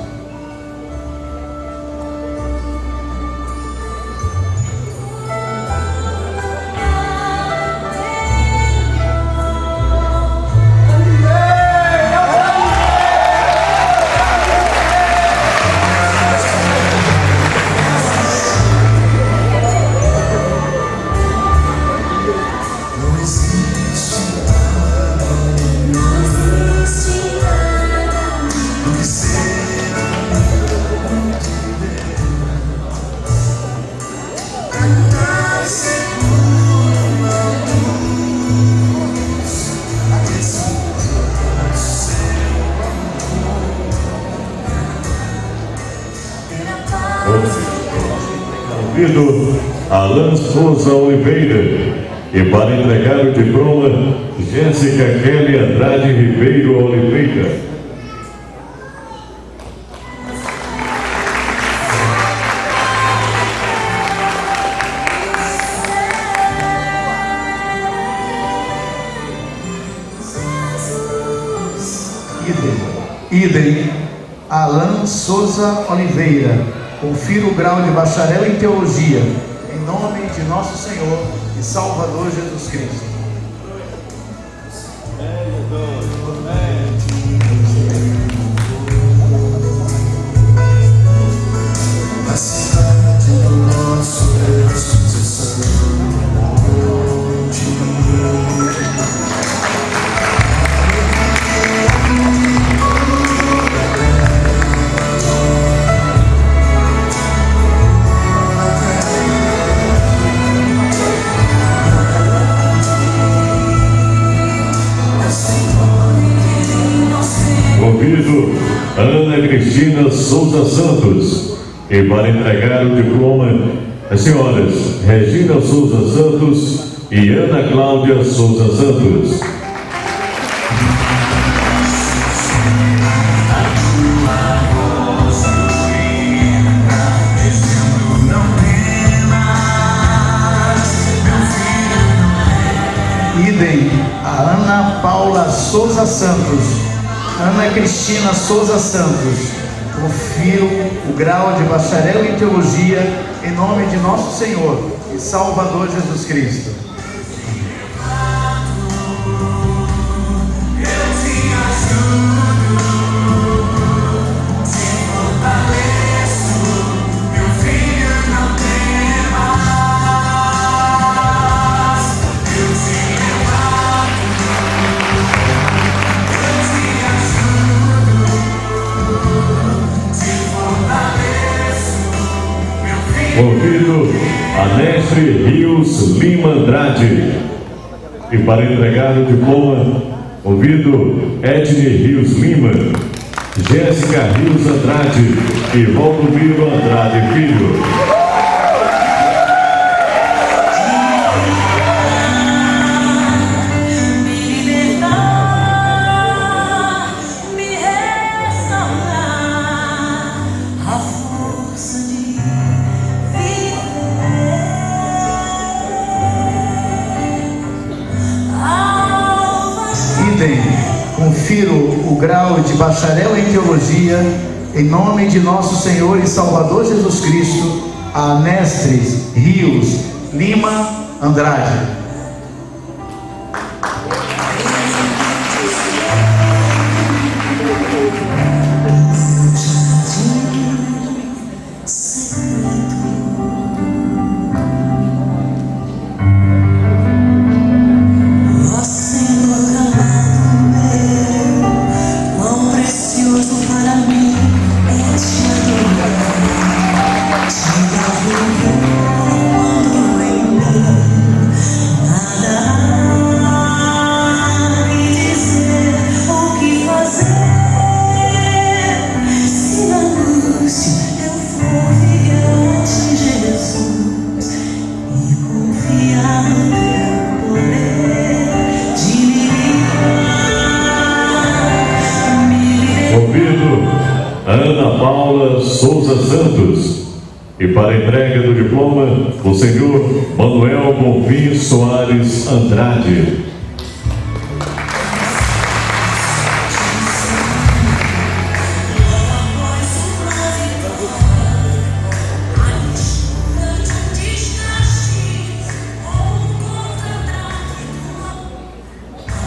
Convido Alan Souza Oliveira e para entregar o diploma Jéssica Kelly Andrade Ribeiro Oliveira. Idem Alan Souza Oliveira, confiro o grau de bacharel em teologia, em nome de nosso Senhor e Salvador Jesus Cristo. A cidade do nosso Deus, Convido Ana Cristina Souza Santos e para entregar o diploma as senhoras Regina Souza Santos e Ana Cláudia Souza Santos. Idem a Ana Paula Souza Santos, Ana Cristina Souza Santos, confiro o grau de bacharel em teologia em nome de nosso Senhor e Salvador Jesus Cristo. Convido a Nestre Rios Lima Andrade e para entregar o diploma, convido Edne Rios Lima, Jéssica Rios Andrade e Valdomiro Andrade Filho. Confiro o grau de bacharel em teologia em nome de nosso Senhor e Salvador Jesus Cristo a Nestres Rios Lima Andrade. Ana Paula Souza Santos e para entrega do diploma o senhor Manuel Bonfim Soares Andrade.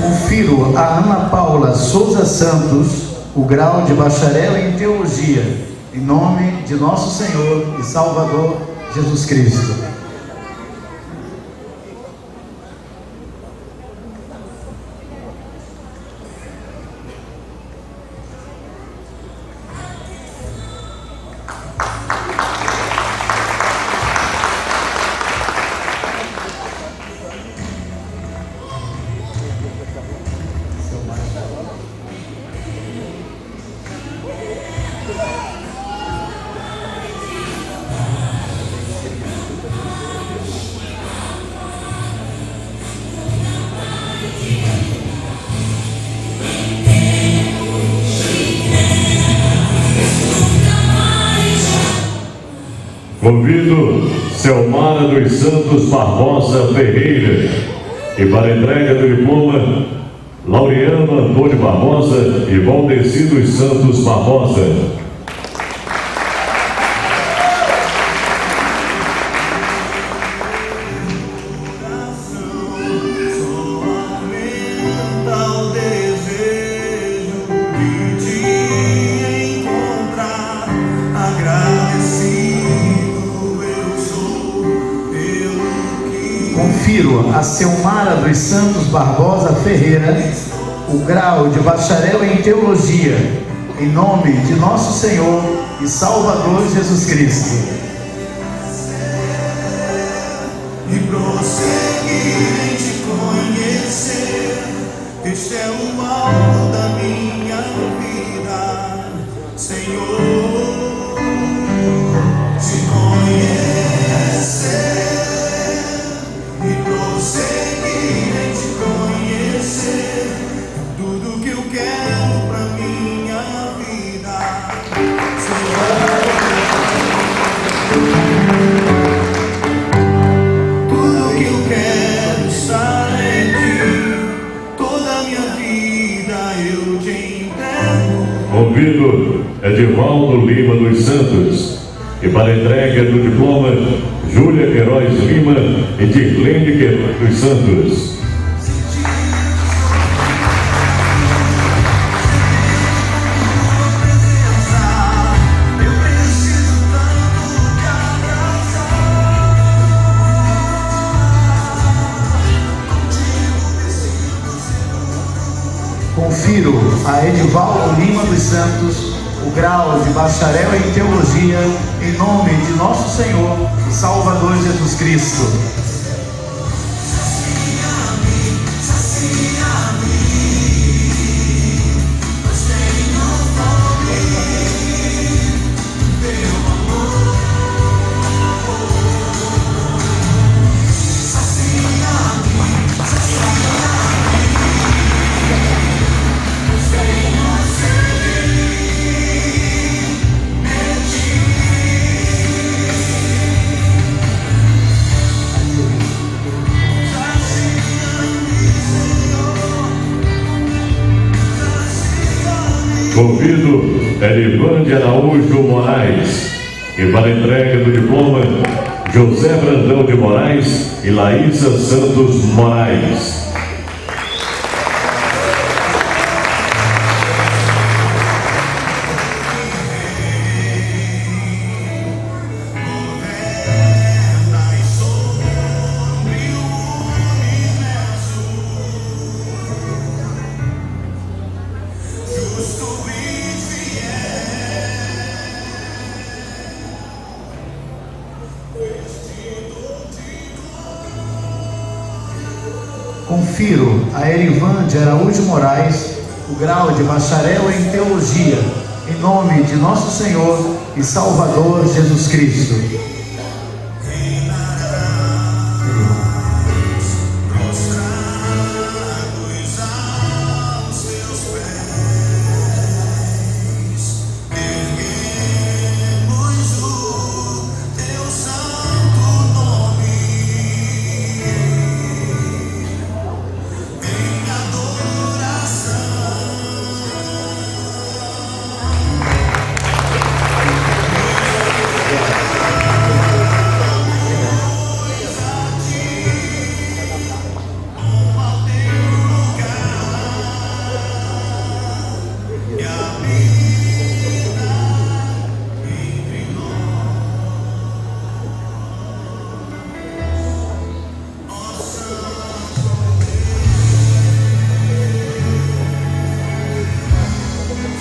Confiro a Ana Paula Souza Santos o grau de bacharel em teologia, em nome de nosso Senhor e Salvador Jesus Cristo. Convido Selmara dos Santos Barbosa Ferreira e para entrega do diploma Laureano Antônio Barbosa e Valdeci dos Santos Barbosa. Confiro a Selmara dos Santos Barbosa Ferreira o grau de bacharel em Teologia, em nome de nosso Senhor e Salvador Jesus Cristo. E prosseguir em te conhecer, este é o alvo da minha vida, Senhor. Te conhecer e prosseguir em te conhecer, tudo que eu quero pra minha vida, Senhor. Tudo que eu quero estar em ti, toda a minha vida eu te entrego. Convido Edivaldo Lima dos Santos e para entrega do diploma Júlia Queiroz Lima e Dirlene Queiroz dos Santos. Confiro a Edivaldo Lima dos Santos o grau de bacharel em Teologia, em nome de nosso Senhor e Salvador Jesus Cristo. Convido Elivande Araújo Moraes e para entrega do diploma José Brandão de Moraes e Laísa Santos Moraes. Confiro a Elivande Araújo Moraes o grau de bacharel em Teologia, em nome de nosso Senhor e Salvador Jesus Cristo.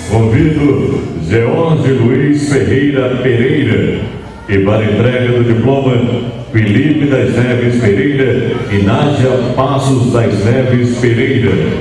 Convido George Luiz Ferreira Pereira e para entrega do diploma Felipe das Neves Pereira e Nádia Passos das Neves Pereira.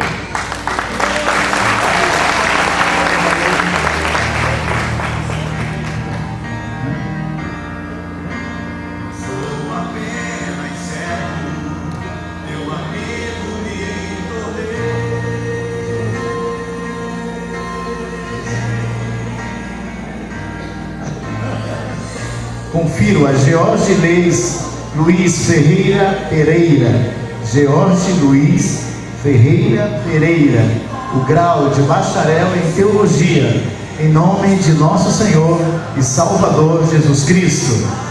Confiro a George Luiz Ferreira Pereira. George Luiz Ferreira Pereira o grau de bacharel em Teologia, em nome de nosso Senhor e Salvador Jesus Cristo.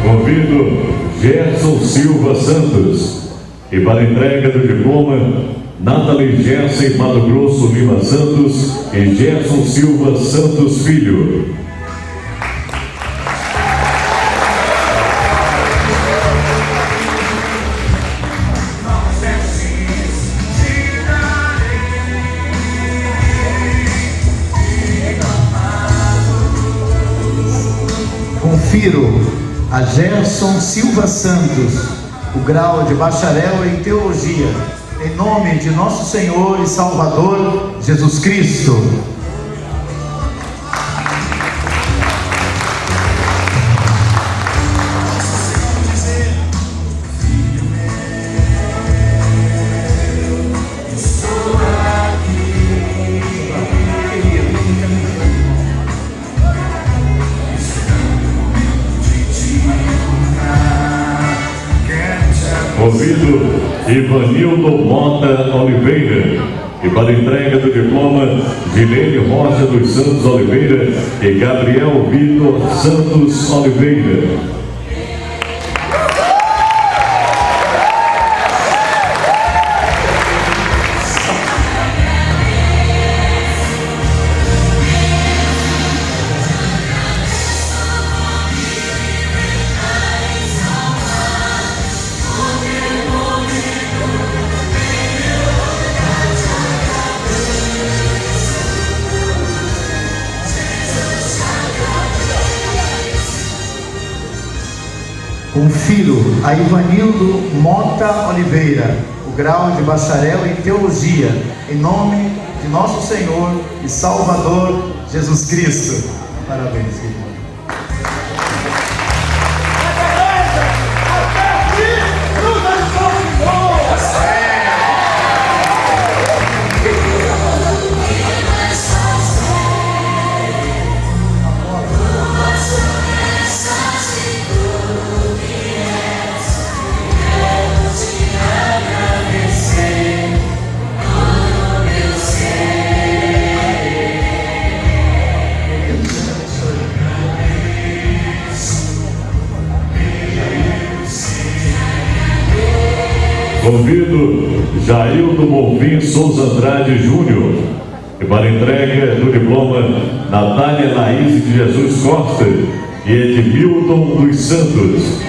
Convido Gerson Silva Santos e para entrega do diploma Nathalie Gerson Mato Grosso Lima Santos e Gerson Silva Santos Filho. Confiro a Gerson Silva Santos o grau de bacharel em Teologia, em nome de nosso Senhor e Salvador Jesus Cristo. Convido Ivanildo Mota Oliveira e para entrega do diploma Gilene Rocha dos Santos Oliveira e Gabriel Vitor Santos Oliveira. Confiro a Ivanildo Mota Oliveira o grau de bacharel em Teologia, em nome de nosso Senhor e Salvador Jesus Cristo. Parabéns, querido. Convido Jaildo Bonfim Souza Andrade Júnior e para entrega do diploma Natália Laís de Jesus Costa e Edmilton dos Santos.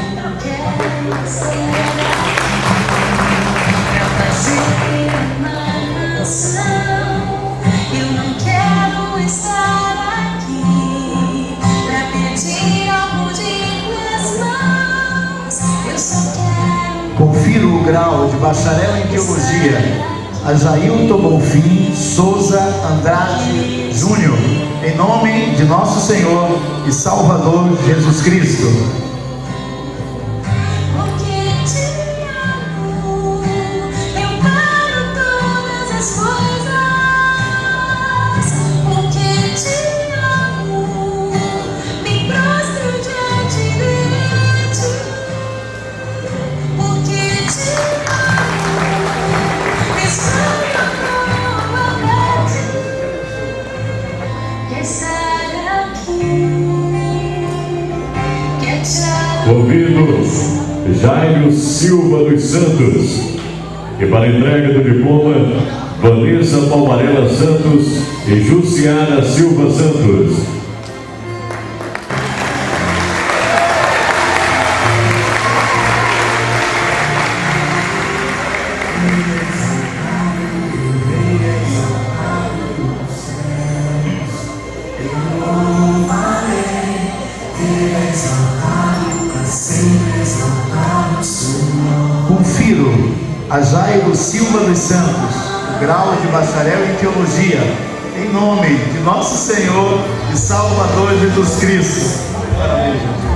Confiro o grau de bacharel em Teologia a Jailton Bonfim Souza Andrade Júnior, em nome de nosso Senhor e Salvador Jesus Cristo. Convido Jairo Silva dos Santos e para entrega do diploma Vanessa Palmarela Santos e Jussiara Silva Santos. Confiro a Jairo Silva dos Santos o grau de bacharel em teologia, em nome de nosso Senhor e Salvador Jesus Cristo. Parabéns, Jesus.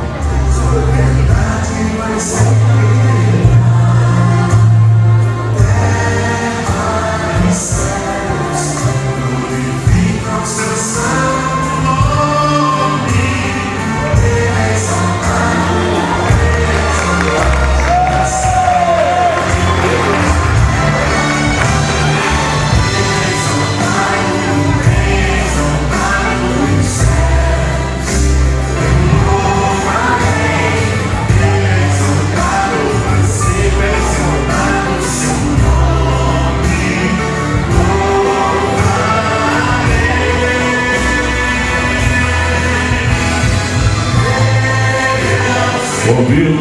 Convido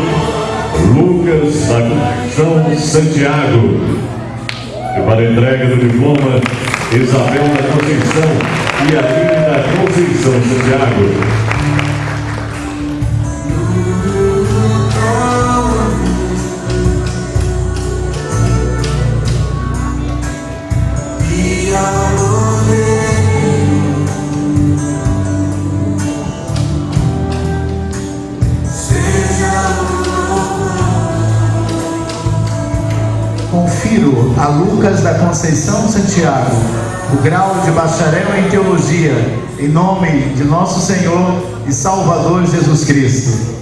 Lucas da Conceição Santiago e para a entrega do diploma Isabel da Conceição e Aline da Conceição Santiago. Confiro a Lucas da Conceição Santiago o grau de bacharel em teologia, em nome de nosso Senhor e Salvador Jesus Cristo.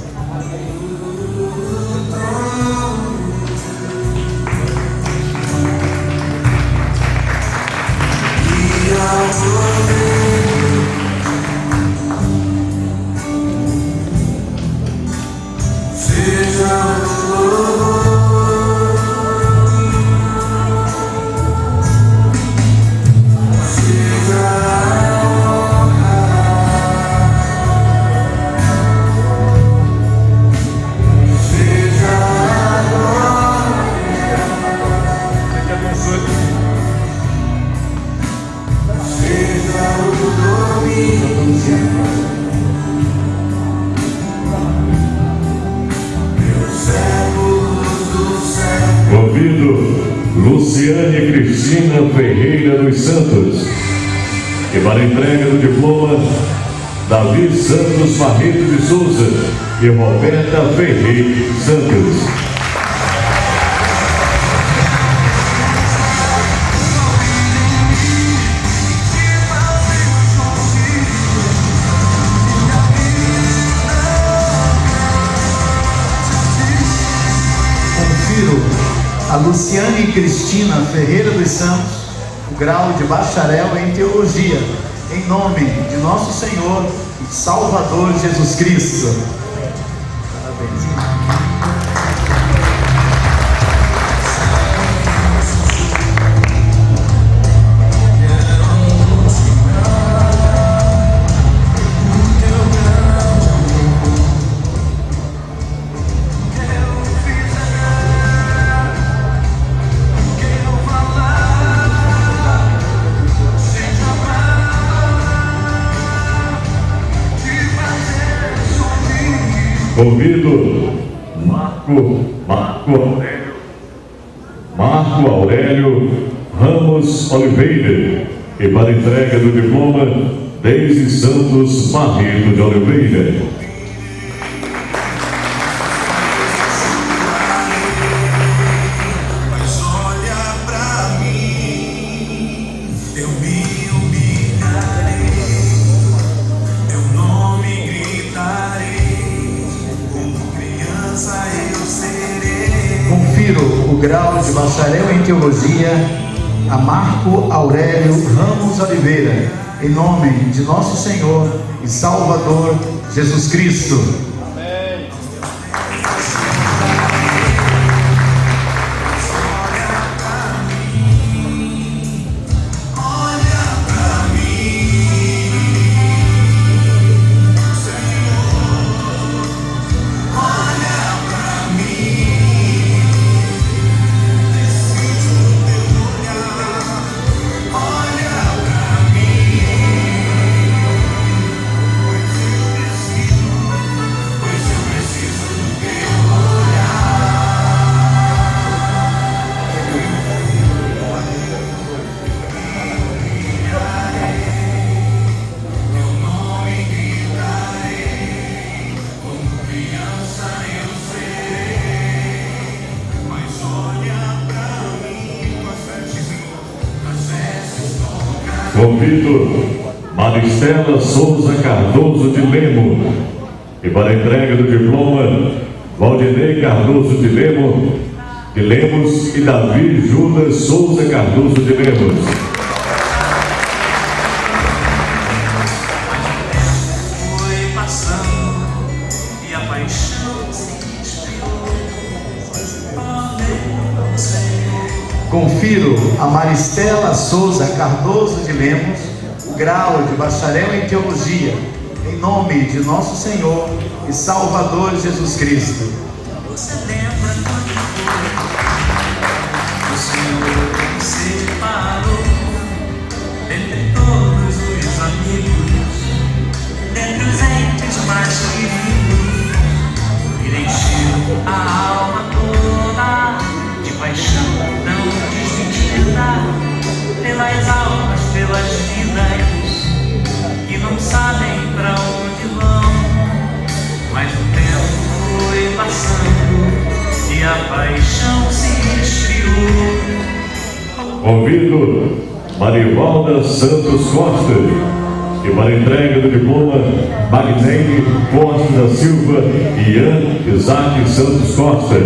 Convido Luciane Cristina Ferreira dos Santos e para a entrega do diploma Davi Santos Barreto de Souza e Roberta Ferreira Santos. A Luciane Cristina Ferreira dos Santos o grau de bacharel em teologia, em nome de nosso Senhor e Salvador Jesus Cristo. Parabéns. Convido Marco Aurélio Ramos Oliveira e para a entrega do diploma Deise Santos Barreto de Oliveira. O grau de bacharel em teologia a Marco Aurélio Ramos Oliveira, em nome de nosso Senhor e Salvador Jesus Cristo. Amém. Convido Maristela Souza Cardoso de Lemos. E para a entrega do diploma, Valdinei Cardoso de Lemos e Davi Judas Souza Cardoso de Lemos. Foi passando e a paixão se esfriou. Confiro a Maristela Souza Cardoso de Lemos o grau de bacharel em teologia, em nome de nosso Senhor e Salvador Jesus Cristo. Você lembra quando o Senhor se separou entre todos os amigos, dentre os entes mais queridos, e encheu a alma toda de paixão tão desmentida pelas almas, pelas vidas que não sabem pra onde vão. Mas o tempo foi passando e a paixão se esfriou. Convido Marivalda Santos Costa e para a entrega do diploma, Magnei Costa da Silva e Ian Isaac Santos Costa.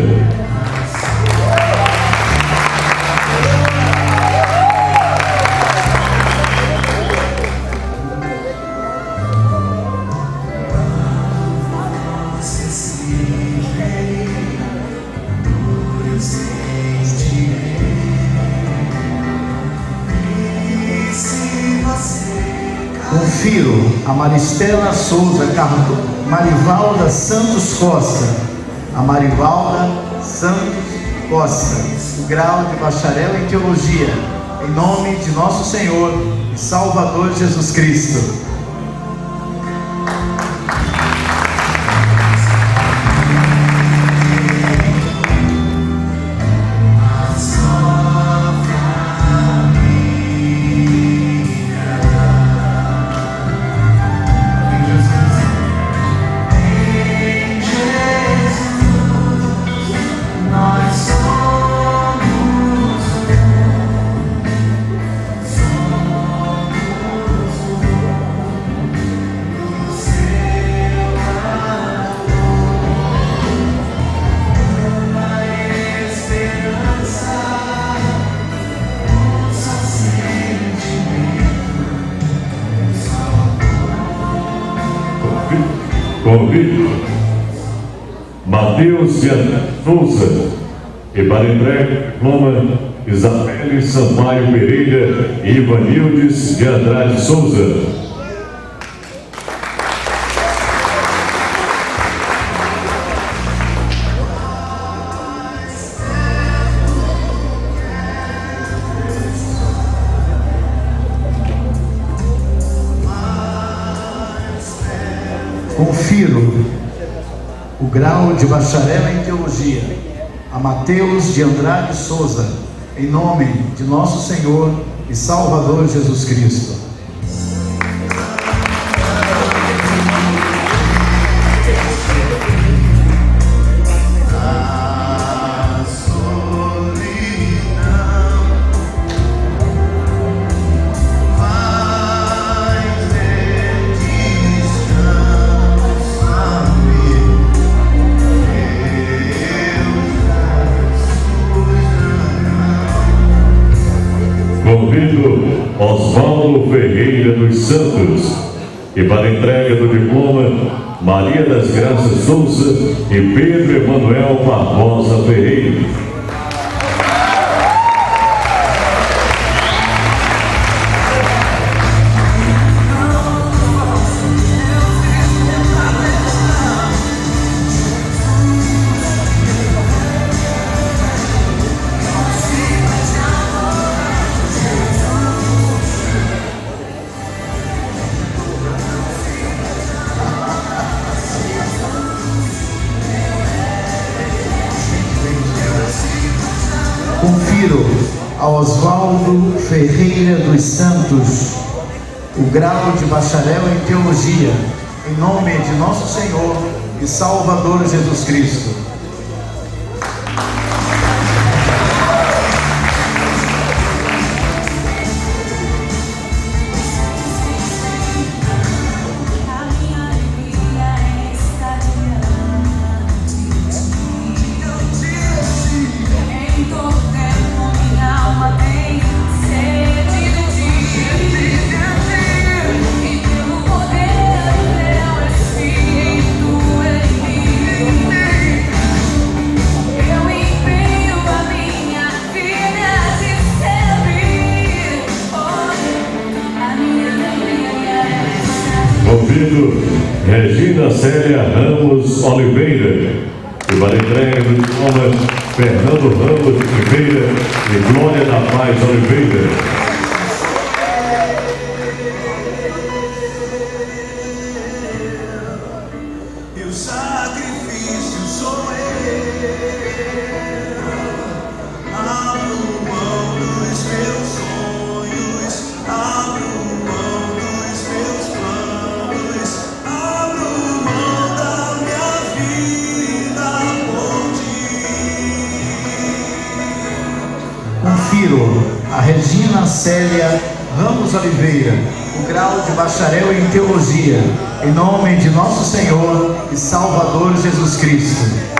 Confiro a Maristela Souza Cardoso, Marivalda Santos Costa, a Marivalda Santos Costa, o grau de bacharel em teologia, em nome de nosso Senhor e Salvador Jesus Cristo. Convido Mateus de Souza e para entrega diploma, Isabelle Sampaio Pereira e Ivanildes de Andrade Souza. Confiro o grau de bacharel em teologia a Mateus de Andrade Souza, em nome de nosso Senhor e Salvador Jesus Cristo. Convido Osvaldo Ferreira dos Santos e para a entrega do diploma, Maria das Graças Souza e Pedro Emanuel Barbosa Ferreira. Confiro a Osvaldo Ferreira dos Santos o grau de bacharel em teologia, em nome de nosso Senhor e Salvador Jesus Cristo. Convido Regina Célia Ramos Oliveira e para a entrega do diploma Fernando Ramos de Oliveira e Glória da Paz Oliveira. Confiro a Regina Célia Ramos Oliveira o grau de bacharel em Teologia, em nome de nosso Senhor e Salvador Jesus Cristo.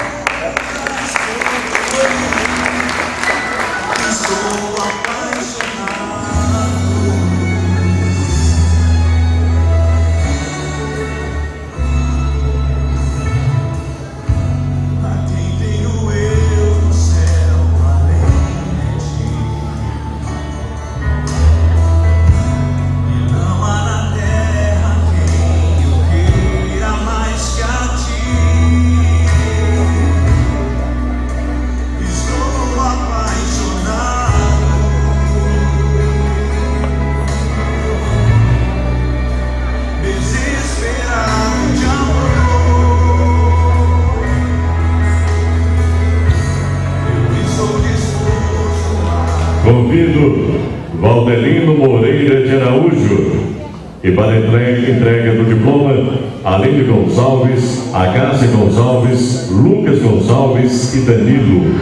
Convido Valdelino Moreira de Araújo e para a entrega do diploma Aline Gonçalves, Agácia Gonçalves, Lucas Gonçalves e Danilo.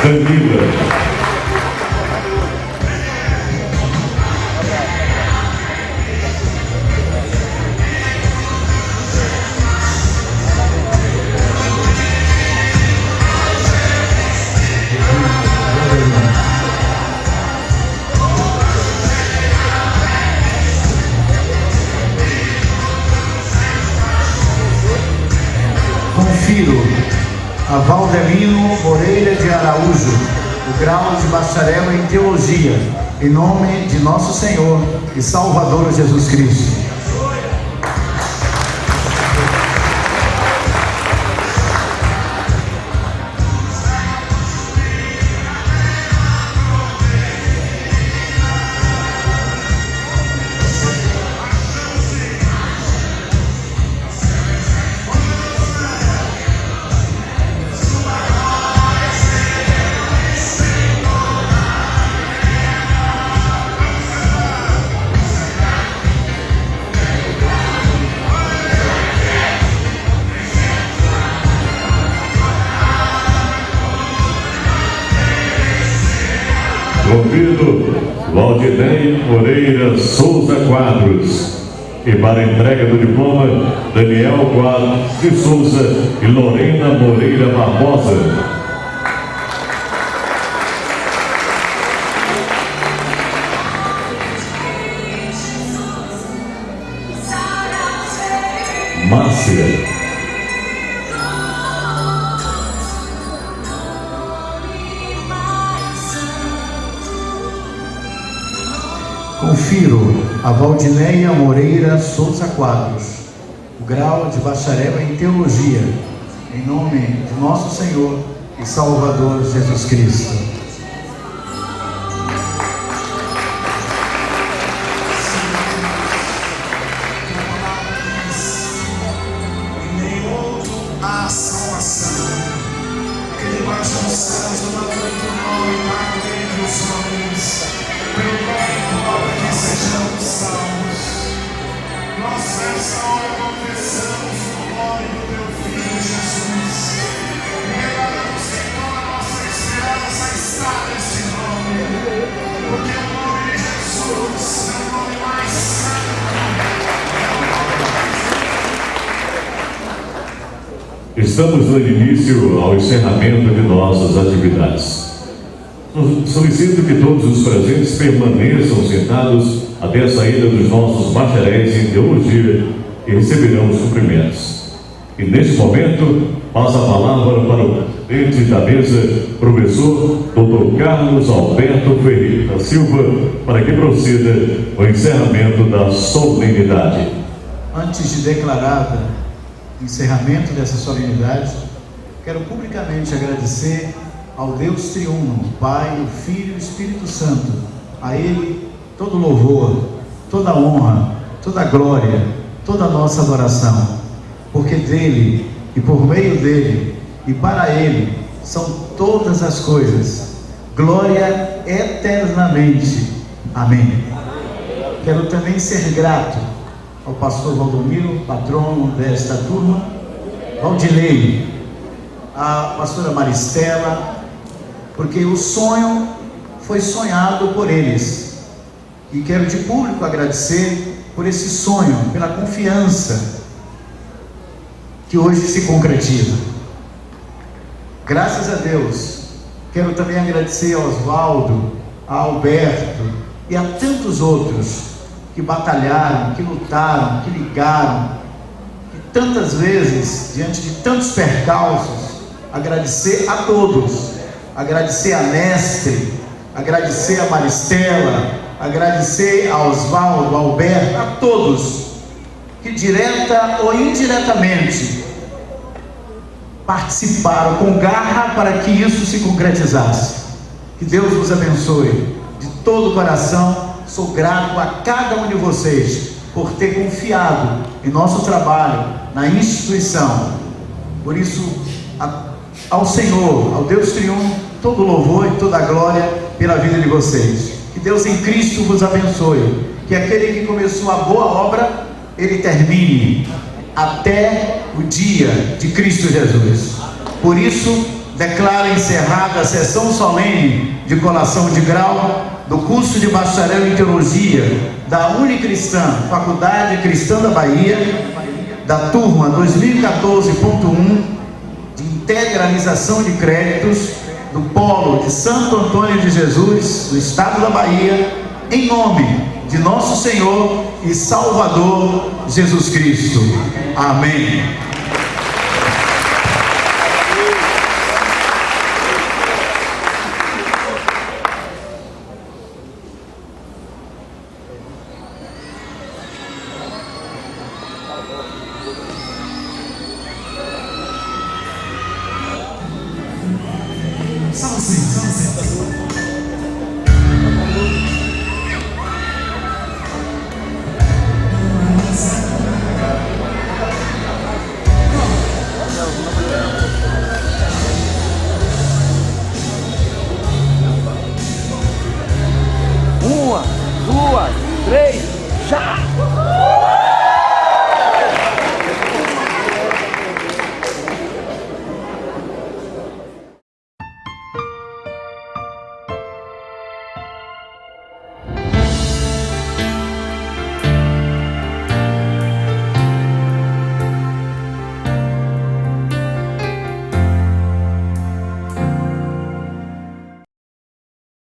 Danila. Confiro a Valdelino Moreira de Araújo o grau de bacharel em Teologia, em nome de nosso Senhor e Salvador Jesus Cristo. Convido Valdinei Moreira Souza Quadros e para a entrega do diploma Daniel Quadros de Souza e Lorena Moreira Barbosa. Márcia. Confiro a Valdineia Moreira Souza Quadros o grau de bacharel em Teologia, em nome de nosso Senhor e Salvador Jesus Cristo. Estamos dando início ao encerramento de nossas atividades. Solicito que todos os presentes permaneçam sentados até a saída dos nossos bacharéis em Teologia e receberão os cumprimentos. E neste momento, Passa a palavra para o presidente da mesa, professor Dr. Carlos Alberto Ferreira da Silva, para que proceda o encerramento da solenidade. Antes de declarar o encerramento dessa solenidade, quero publicamente agradecer ao Deus triuno, Pai, o Filho e o Espírito Santo. A Ele todo louvor, toda honra, toda glória, toda a nossa adoração, porque dele e por meio dele e para ele são todas as coisas. Glória eternamente. Amém. Quero também ser grato ao pastor Valdomiro, patrono desta turma, Valdilei, a pastora Maristela, porque o sonho foi sonhado por eles. E quero de público agradecer por esse sonho, pela confiança que hoje se concretiza. Graças a Deus. Quero também agradecer a Oswaldo, a Alberto e a tantos outros que batalharam, que lutaram, que ligaram, que tantas vezes, diante de tantos percalços, agradecer a todos, agradecer a Mestre, agradecer a Maristela, agradecer a Oswaldo, a Alberto, a todos que direta ou indiretamente participaram com garra para que isso se concretizasse. Que Deus vos abençoe de todo o coração. Sou grato a cada um de vocês por ter confiado em nosso trabalho, na instituição. Por isso, ao Senhor, ao Deus triuno, todo louvor e toda glória pela vida de vocês. Que Deus em Cristo vos abençoe. Que aquele que começou a boa obra, ele termine até o dia de Cristo Jesus. Por isso, declaro encerrada a sessão solene de colação de grau do curso de bacharel em teologia da Unicristã, Faculdade Cristã da Bahia, da turma 2014.1 de integralização de créditos do Polo de Santo Antônio de Jesus, do estado da Bahia, em nome de nosso Senhor e Salvador Jesus Cristo. Amém.